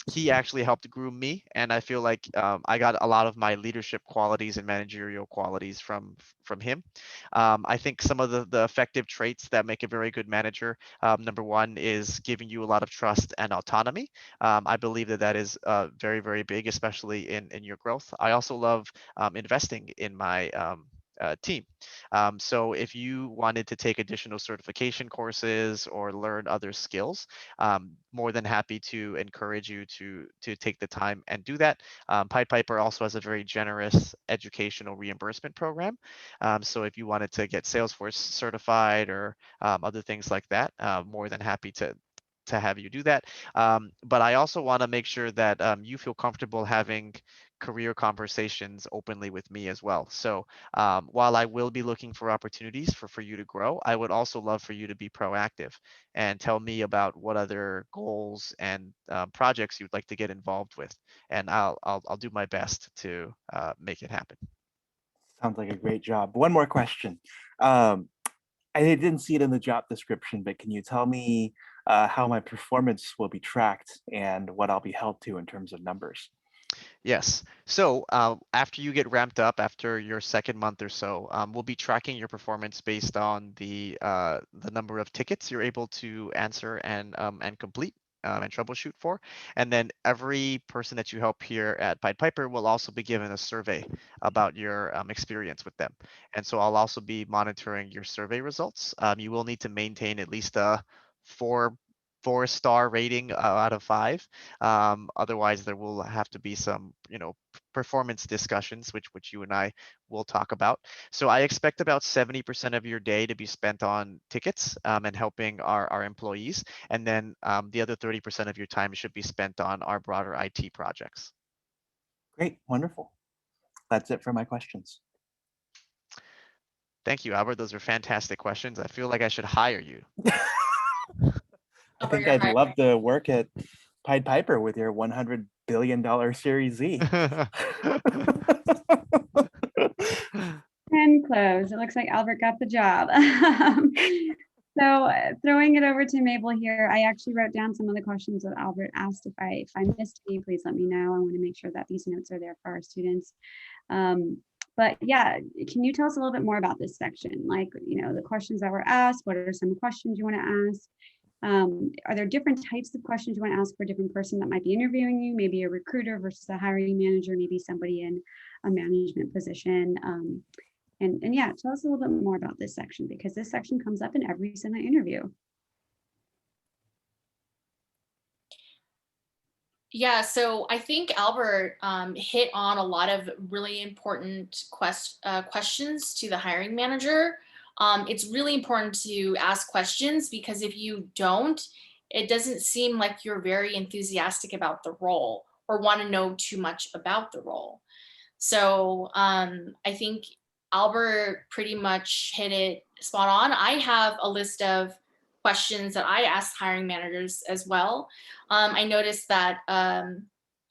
he actually helped groom me, and I feel like I got a lot of my leadership qualities and managerial qualities from him. I think some of the effective traits that make a very good manager, number one is giving you a lot of trust and autonomy. I believe that is very, very big, especially in your growth. I also love investing in my team. So if you wanted to take additional certification courses or learn other skills, more than happy to encourage you to take the time and do that. Pied Piper also has a very generous educational reimbursement program. So if you wanted to get Salesforce certified or other things like that, more than happy to to have you do that. But I also want to make sure that you feel comfortable having career conversations openly with me as well. So while I will be looking for opportunities for you to grow, I would also love for you to be proactive and tell me about what other goals and projects you'd like to get involved with, and I'll do my best to make it happen.
Sounds like a great job. One more question. I didn't see it in the job description, but can you tell me how my performance will be tracked and what I'll be held to in terms of numbers?
Yes. So after you get ramped up, after your second month or so, we'll be tracking your performance based on the number of tickets you're able to answer and complete and troubleshoot for. And then every person that you help here at Pied Piper will also be given a survey about your experience with them. And so I'll also be monitoring your survey results. You will need to maintain at least a four four-star rating out of five. Otherwise, there will have to be some, performance discussions, which you and I will talk about. So I expect about 70% of your day to be spent on tickets and helping our employees, and then the other 30% of your time should be spent on our broader IT projects.
Great, wonderful. That's it for my questions.
Thank you, Albert. Those are fantastic questions. I feel like I should hire you.
I think I'd love to work at Pied Piper with your $100 billion Series Z.
And close. It looks like Albert got the job. So throwing it over to Mabel here, I actually wrote down some of the questions that Albert asked. If I missed any, please let me know. I want to make sure that these notes are there for our students. But yeah, can you tell us a little bit more about this section? Like, the questions that were asked, what are some questions you want to ask? Are there different types of questions you want to ask for a different person that might be interviewing you? Maybe a recruiter versus a hiring manager, maybe somebody in a management position. And yeah, tell us a little bit more about this section, because this section comes up in every single interview.
Yeah, so I think Albert hit on a lot of really important questions to the hiring manager. It's really important to ask questions, because if you don't, it doesn't seem like you're very enthusiastic about the role or want to know too much about the role. So I think Albert pretty much hit it spot on. I have a list of questions that I ask hiring managers as well. I noticed that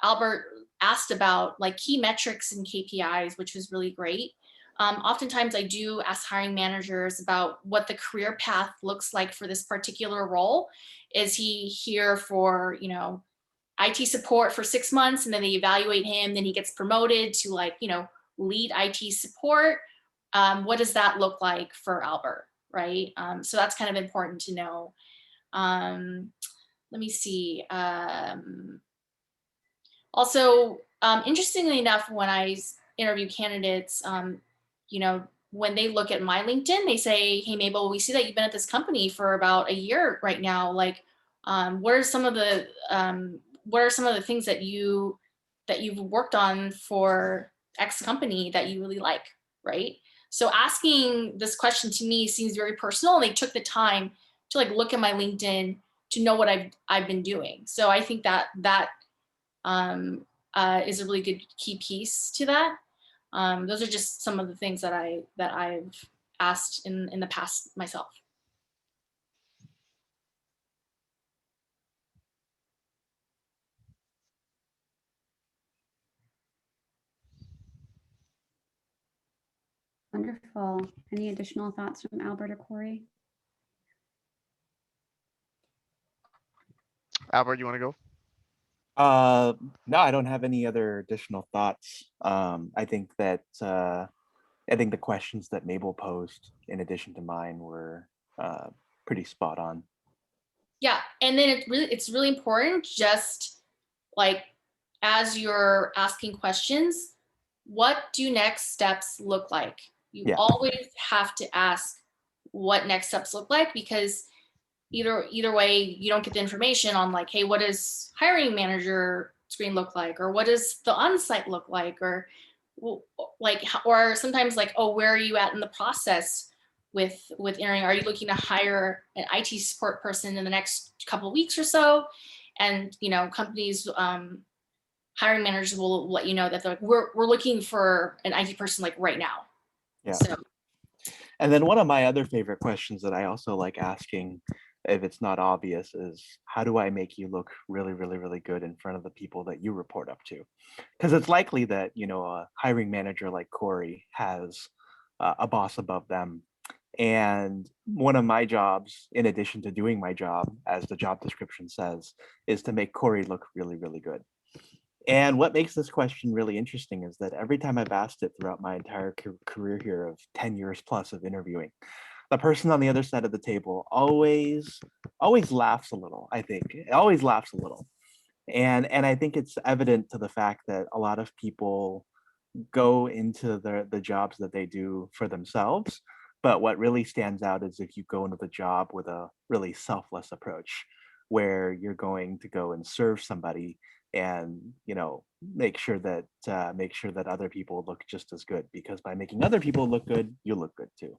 Albert asked about like key metrics and KPIs, which was really great. Oftentimes I do ask hiring managers about what the career path looks like for this particular role. Is he here for, IT support for 6 months, and then they evaluate him, then he gets promoted to lead IT support? What does that look like for Albert, right? So that's kind of important to know. Let me see. Also, interestingly enough, when I interview candidates, when they look at my LinkedIn, they say, "Hey, Mabel, we see that you've been at this company for about a year right now. Like, what are some of the things that you've worked on for X company that you really like?" Right? So asking this question to me seems very personal, and they took the time to look at my LinkedIn to know what I've been doing. So I think that is a really good key piece to that. Those are just some of the things that I've asked in the past myself.
Wonderful. Any additional thoughts from Albert or Corey?
Albert, you want to go?
No, I don't have any other additional thoughts. I think that the questions that Mabel posed, in addition to mine, were pretty spot on.
Yeah, and then it's really important, just like as you're asking questions, what do next steps look like? You always have to ask what next steps look like, because either way you don't get the information on hey, what does hiring manager screen look like, or what does the on-site look like, or sometimes oh, where are you at in the process with interviewing? Are you looking to hire an IT support person in the next couple of weeks or so? And companies, hiring managers will let you know that they're like, we're looking for an IT person like right now.
Yeah.
So
And then one of my other favorite questions that I also like asking, if it's not obvious, is how do I make you look really, really, really good in front of the people that you report up to? Because it's likely that, a hiring manager like Corey has a boss above them. And one of my jobs, in addition to doing my job, as the job description says, is to make Corey look really, really good. And what makes this question really interesting is that every time I've asked it throughout my entire career here of 10 years plus of interviewing, the person on the other side of the table always laughs a little. I think it always laughs a little. And I think it's evident to the fact that a lot of people go into the jobs that they do for themselves. But what really stands out is if you go into the job with a really selfless approach, where you're going to go and serve somebody and make sure that other people look just as good, because by making other people look good, you look good too.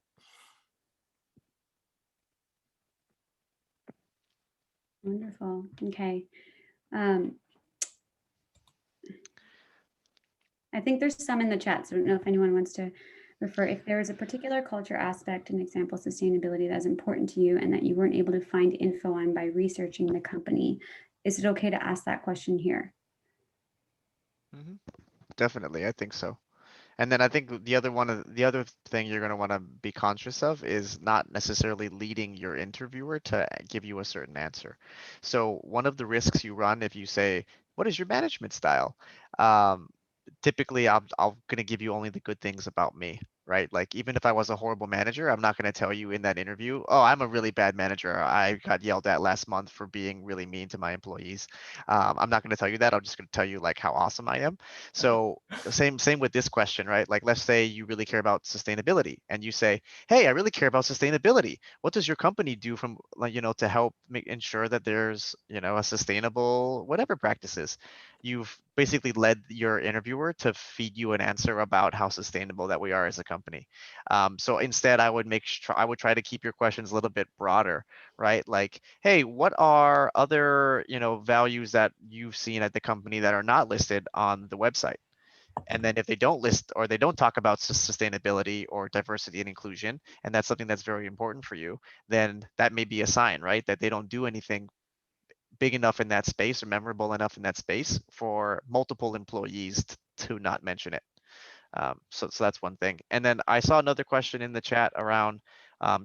Wonderful. Okay. I think there's some in the chat, so I don't know if anyone wants to refer. If there is a particular culture aspect, an example of sustainability that is important to you and that you weren't able to find info on by researching the company, is it okay to ask that question here?
Definitely, I think so. And then I think the other thing you're going to want to be conscious of is not necessarily leading your interviewer to give you a certain answer. So one of the risks you run if you say, "What is your management style?" Um, Typically I'm going to give you only the good things about me, right? Like even if I was a horrible manager, I'm not going to tell you in that interview, "Oh, I'm a really bad manager. I got yelled at last month for being really mean to my employees." I'm not going to tell you that. I'm just going to tell you like how awesome I am. So same with this question, right? Like let's say you really care about sustainability and you say, "Hey, I really care about sustainability. What does your company do from like, to help ensure that there's, a sustainable whatever practices?" You've basically led your interviewer to feed you an answer about how sustainable that we are as a company. So instead, I would try to keep your questions a little bit broader, right? Like, hey, what are other values that you've seen at the company that are not listed on the website? And then if they don't list or they don't talk about sustainability or diversity and inclusion, and that's something that's very important for you, then that may be a sign, right? That they don't do anything big enough in that space or memorable enough in that space for multiple employees to not mention it. So that's one thing. And then I saw another question in the chat around,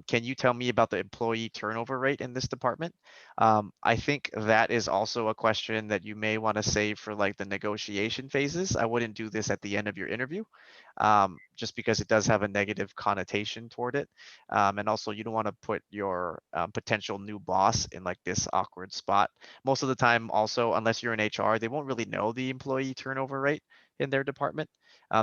can you tell me about the employee turnover rate in this department? I think that is also a question that you may want to save for like the negotiation phases. I wouldn't do this at the end of your interview, just because it does have a negative connotation toward it. And also you don't want to put your potential new boss in like this awkward spot. Most of the time also, unless you're in HR, they won't really know the employee turnover rate in their department.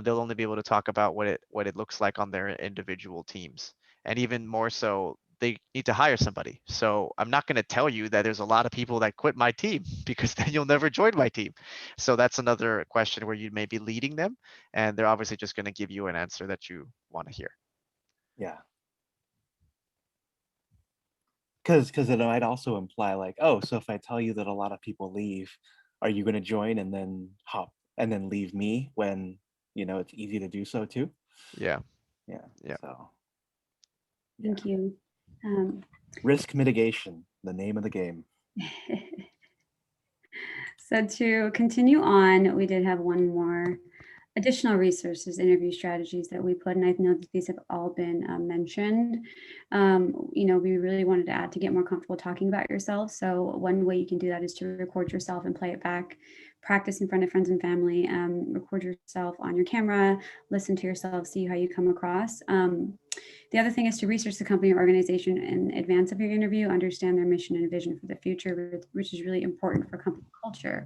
They'll only be able to talk about what it looks like on their individual teams. And even more so, they need to hire somebody. So I'm not going to tell you that there's a lot of people that quit my team because then you'll never join my team. So that's another question where you may be leading them, and they're obviously just going to give you an answer that you want to hear.
Yeah. Because it might also imply like, oh, so if I tell you that a lot of people leave, are you going to join and then hop and then leave me when it's easy to do so too?
Yeah.
Yeah. So
Thank you.
Risk mitigation, the name of the game.
So to continue on, we did have one more additional resources, interview strategies that we put, and I know that these have all been mentioned. We really wanted to add to get more comfortable talking about yourself. So one way you can do that is to record yourself and play it back, practice in front of friends and family, record yourself on your camera, listen to yourself, see how you come across. The other thing is to research the company or organization in advance of your interview, understand their mission and vision for the future, which is really important for company culture.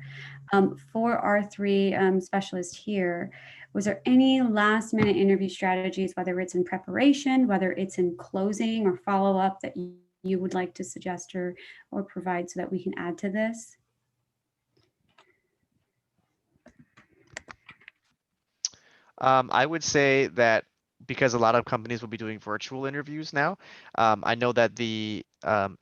For our three specialists here, was there any last minute interview strategies, whether it's in preparation, whether it's in closing or follow up, that you would like to suggest or provide so that we can add to this?
I would say that because a lot of companies will be doing virtual interviews now, I know that the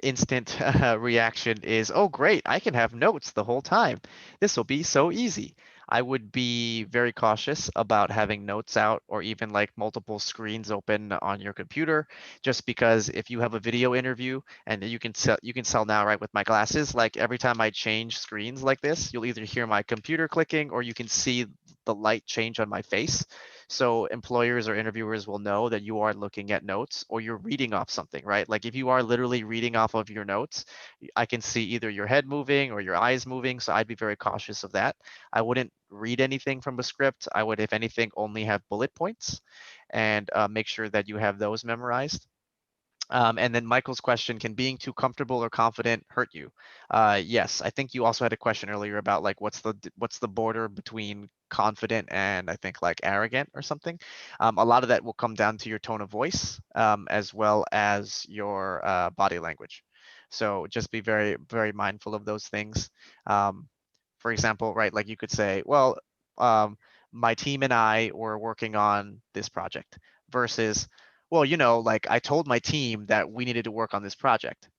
instant reaction is, oh, great, I can have notes the whole time. This will be so easy. I would be very cautious about having notes out or even like multiple screens open on your computer, just because if you have a video interview and you can tell now, right, with my glasses, like every time I change screens like this, you'll either hear my computer clicking or you can see the light change on my face. So employers or interviewers will know that you are looking at notes or you're reading off something, right? Like if you are literally reading off of your notes, I can see either your head moving or your eyes moving. So I'd be very cautious of that. I wouldn't read anything from a script. I would, if anything, only have bullet points and make sure that you have those memorized. And then Michael's question, can being too comfortable or confident hurt you? Yes, I think you also had a question earlier about like what's the border between confident and I think like arrogant or something. A lot of that will come down to your tone of voice as well as your body language. So just be very, very mindful of those things. Um, for example, right, like you could say, well, um, my team and I were working on this project versus, well, like I told my team that we needed to work on this project.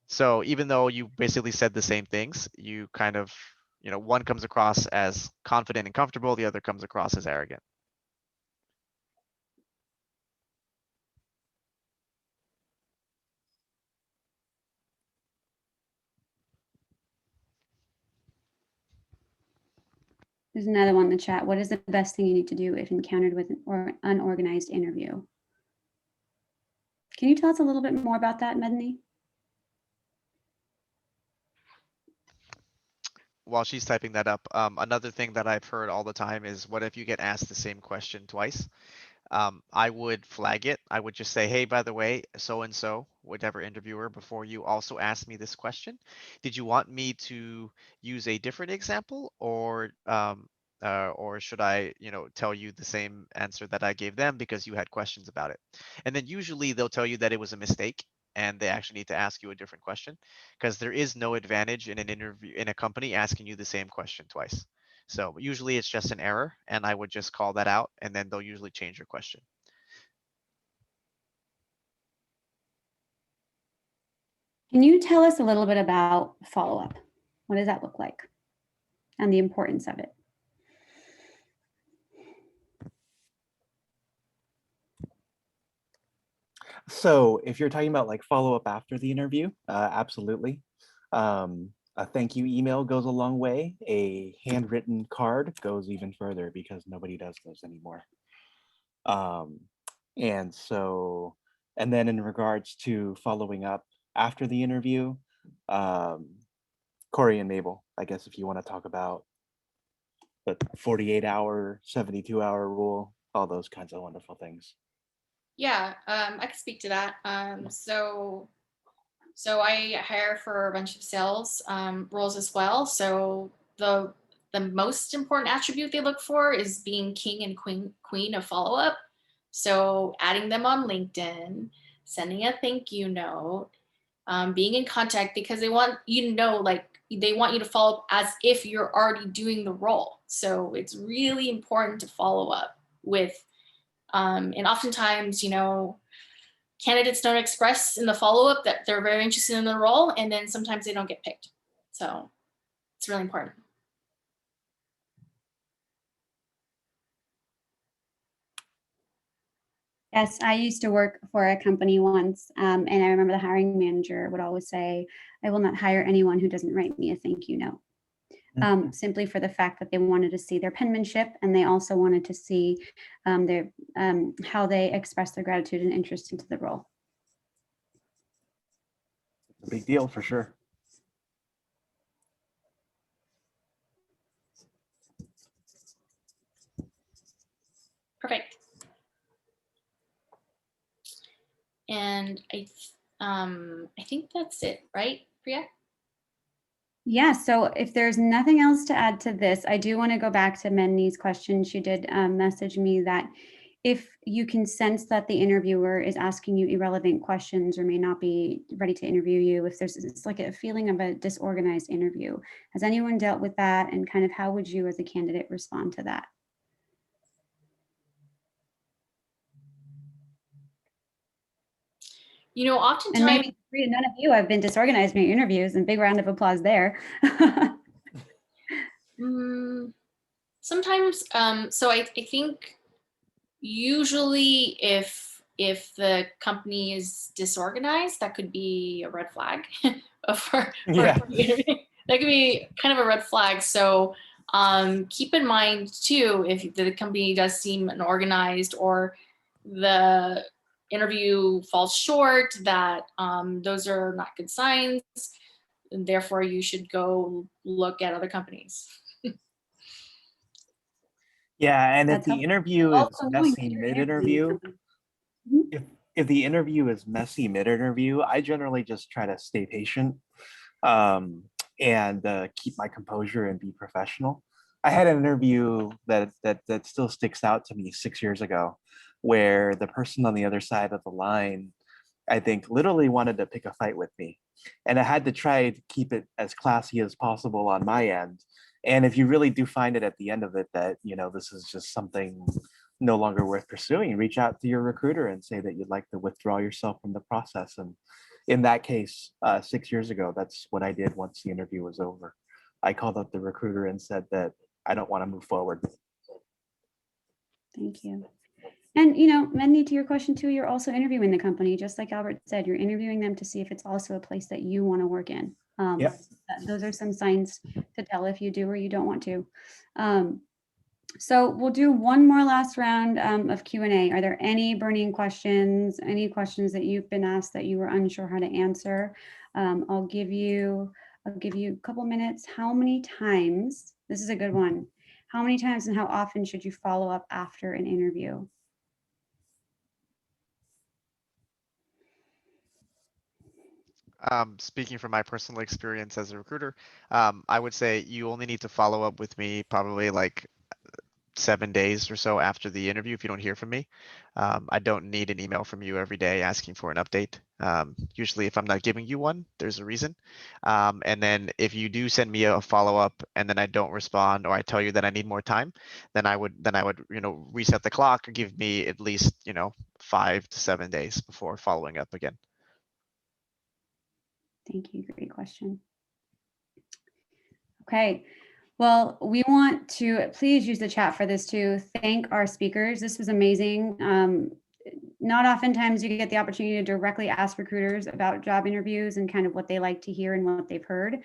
So even though you basically said the same things, you kind of, one comes across as confident and comfortable, the other comes across as arrogant.
There's another one in the chat. What is the best thing you need to do if encountered with an unorganized interview? Can you tell us a little bit more about that, Medney?
While she's typing that up, another thing that I've heard all the time is, what if you get asked the same question twice? I would flag it. I would just say, hey, by the way, so and so, whatever interviewer, before you also asked me this question, did you want me to use a different example, or should I, tell you the same answer that I gave them because you had questions about it? And then usually they'll tell you that it was a mistake and they actually need to ask you a different question, because there is no advantage in an interview in a company asking you the same question twice. So usually it's just an error and I would just call that out and then they'll usually change your question.
Can you tell us a little bit about follow-up? What does that look like and the importance of it?
So if you're talking about like follow up after the interview, absolutely. A thank you email goes a long way. A handwritten card goes even further because nobody does those anymore. Um, and so, and then in regards to following up after the interview, Corey and Mabel, I guess if you want to talk about the 48-hour, 72-hour rule, all those kinds of wonderful things.
Yeah, I can speak to that. So I hire for a bunch of sales roles as well. So the most important attribute they look for is being king and queen of follow up. So adding them on LinkedIn, sending a thank you note, being in contact, because they want you to know, like they want you to follow up as if you're already doing the role. So it's really important to follow up with, and oftentimes, candidates don't express in the follow-up that they're very interested in the role, and then sometimes they don't get picked. So it's really important.
Yes, I used to work for a company once, and I remember the hiring manager would always say, I will not hire anyone who doesn't write me a thank you note. Simply for the fact that they wanted to see their penmanship, and they also wanted to see how they express their gratitude and interest into the role.
A big deal for sure.
Perfect. And I think that's it, right, Priya?
Yeah, so if there's nothing else to add to this, I do want to go back to Mendy's question. She did message me that if you can sense that the interviewer is asking you irrelevant questions or may not be ready to interview you, if it's like a feeling of a disorganized interview, has anyone dealt with that, and kind of how would you as a candidate respond to that? And
Oftentimes,
maybe none of you have been disorganized in your interviews, and big round of applause there.
sometimes, so I think usually if the company is disorganized, that could be a red flag for
Yeah.
that could be kind of a red flag. So keep in mind too, if the company does seem unorganized or the interview falls short, that those are not good signs, and therefore you should go look at other companies.
Yeah, and if
That's
the
helpful.
interview is
Also knowing that
messy
you're interviewing
mid-interview,
somebody. Mhm.
if the interview is messy mid-interview, I generally just try to stay patient, and keep my composure and be professional. I had an interview that still sticks out to me 6 years ago, where the person on the other side of the line, I think, literally wanted to pick a fight with me, and I had to try to keep it as classy as possible on my end. And if you really do find it at the end of it that this is just something no longer worth pursuing, reach out to your recruiter and say that you'd like to withdraw yourself from the process. And in that case, 6 years ago, that's what I did once the interview was over. I called up the recruiter and said that I don't want to move forward.
Thank you. And, Mendy, to your question too, you're also interviewing the company. Just like Albert said, you're interviewing them to see if it's also a place that you want to work in.
Yep.
Those are some signs to tell if you do or you don't want to. So we'll do one more last round of Q&A. Are there any burning questions, any questions that you've been asked that you were unsure how to answer? I'll give you a couple minutes. How many times, this is a good one, how many times and how often should you follow up after an interview?
Speaking from my personal experience as a recruiter, I would say you only need to follow up with me probably like 7 days or so after the interview if you don't hear from me. I don't need an email from you every day asking for an update. Usually if I'm not giving you one, there's a reason. And then if you do send me a follow-up and then I don't respond or I tell you that I need more time, then I would reset the clock and give me at least 5 to 7 days before following up again.
Thank you. Great question. Okay. Well, we want to please use the chat for this too. Thank our speakers. This was amazing. Not oftentimes you get the opportunity to directly ask recruiters about job interviews and kind of what they like to hear and what they've heard.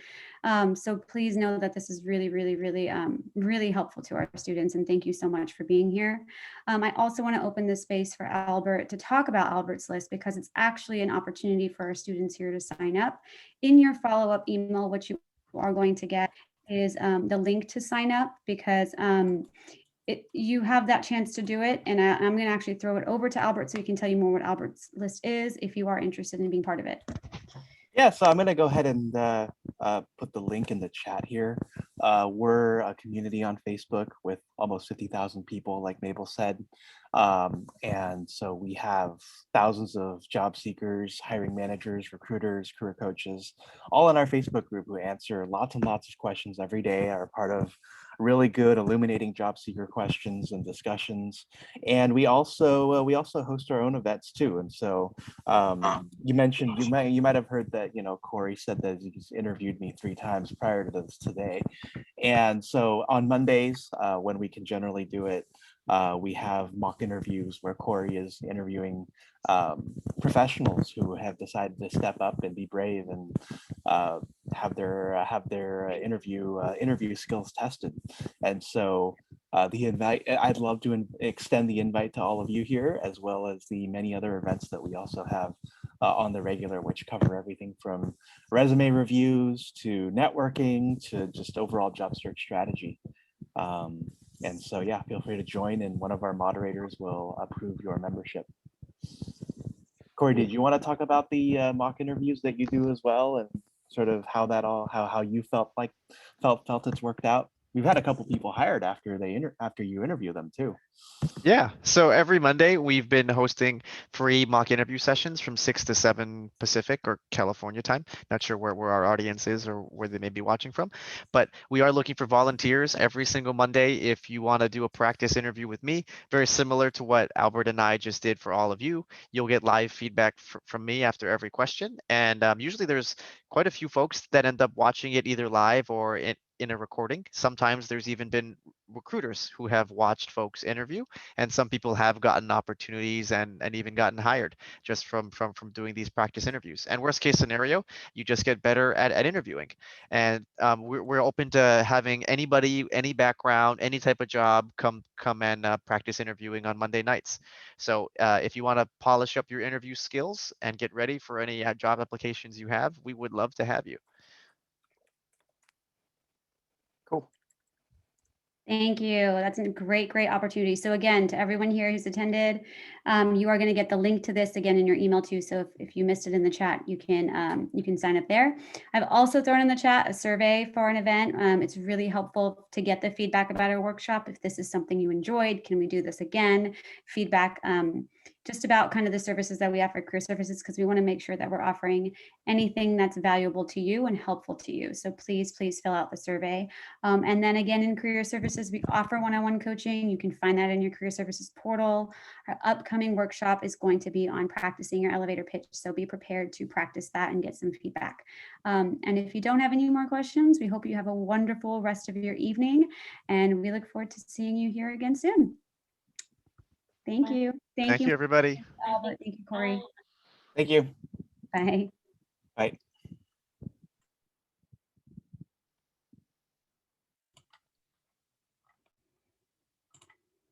So please know that this is really, really, really, really helpful to our students. And thank you so much for being here. I also want to open this space for Albert to talk about Albert's List because it's actually an opportunity for our students here to sign up. In your follow-up email, what you are going to get is the link to sign up because you have that chance to do it. And I'm going to actually throw it over to Albert so he can tell you more what Albert's List is if you are interested in being part of it.
Yeah, so I'm going to go ahead and put the link in the chat here. We're a community on Facebook with almost 50,000 people, like Mabel said. And so we have thousands of job seekers, hiring managers, recruiters, career coaches, all in our Facebook group who answer lots and lots of questions every day, are part of really good illuminating job seeker questions and discussions. And we also host our own events too. And so you mentioned you might have heard that Corey said that he's interviewed me 3 times prior to this today. And so on Mondays, when we can generally do it, we have mock interviews where Corey is interviewing professionals who have decided to step up and be brave and have their interview skills tested. And so the invite, I'd love to extend the invite to all of you here, as well as the many other events that we also have on the regular, which cover everything from resume reviews to networking to just overall job search strategy. And so, yeah, feel free to join and one of our moderators will approve your membership. Corey, did you want to talk about the mock interviews that you do as well and sort of how that all, how you felt it's worked out? we've had a couple people hired after after you interview them too.
Yeah, so every Monday we've been hosting free mock interview sessions from 6 to 7 Pacific or California time. Not sure where our audience is or where they may be watching from, but we are looking for volunteers every single Monday. If you want to do a practice interview with me, very similar to what Albert and I just did for all of you, you'll get live feedback from me after every question. And usually there's quite a few folks that end up watching it either live or in a recording. Sometimes there's even been recruiters who have watched folks interview, and some people have gotten opportunities and even gotten hired just from doing these practice interviews. And worst case scenario, you just get better at interviewing. And we're open to having anybody, any background, any type of job come and practice interviewing on Monday nights. So if you want to polish up your interview skills and get ready for any job applications you have, we would love to have you.
Cool.
Thank you. That's a great, great opportunity. So again, to everyone here who's attended, you are going to get the link to this again in your email too. So if you missed it in the chat, you can sign up there. I've also thrown in the chat a survey for an event. It's really helpful to get the feedback about our workshop. If this is something you enjoyed, can we do this again? Feedback just about kind of the services that we offer, career services, because we want to make sure that we're offering anything that's valuable to you and helpful to you. So please fill out the survey. And then again, in career services, we offer one-on-one coaching. You can find that in your career services portal. Our upcoming workshop is going to be on practicing your elevator pitch. So be prepared to practice that and get some feedback. And if you don't have any more questions, we hope you have a wonderful rest of your evening. And we look forward to seeing you here again soon. Thank you.
Thank you, everybody.
Albert. Thank you, Corey.
Thank you.
Bye.
Bye.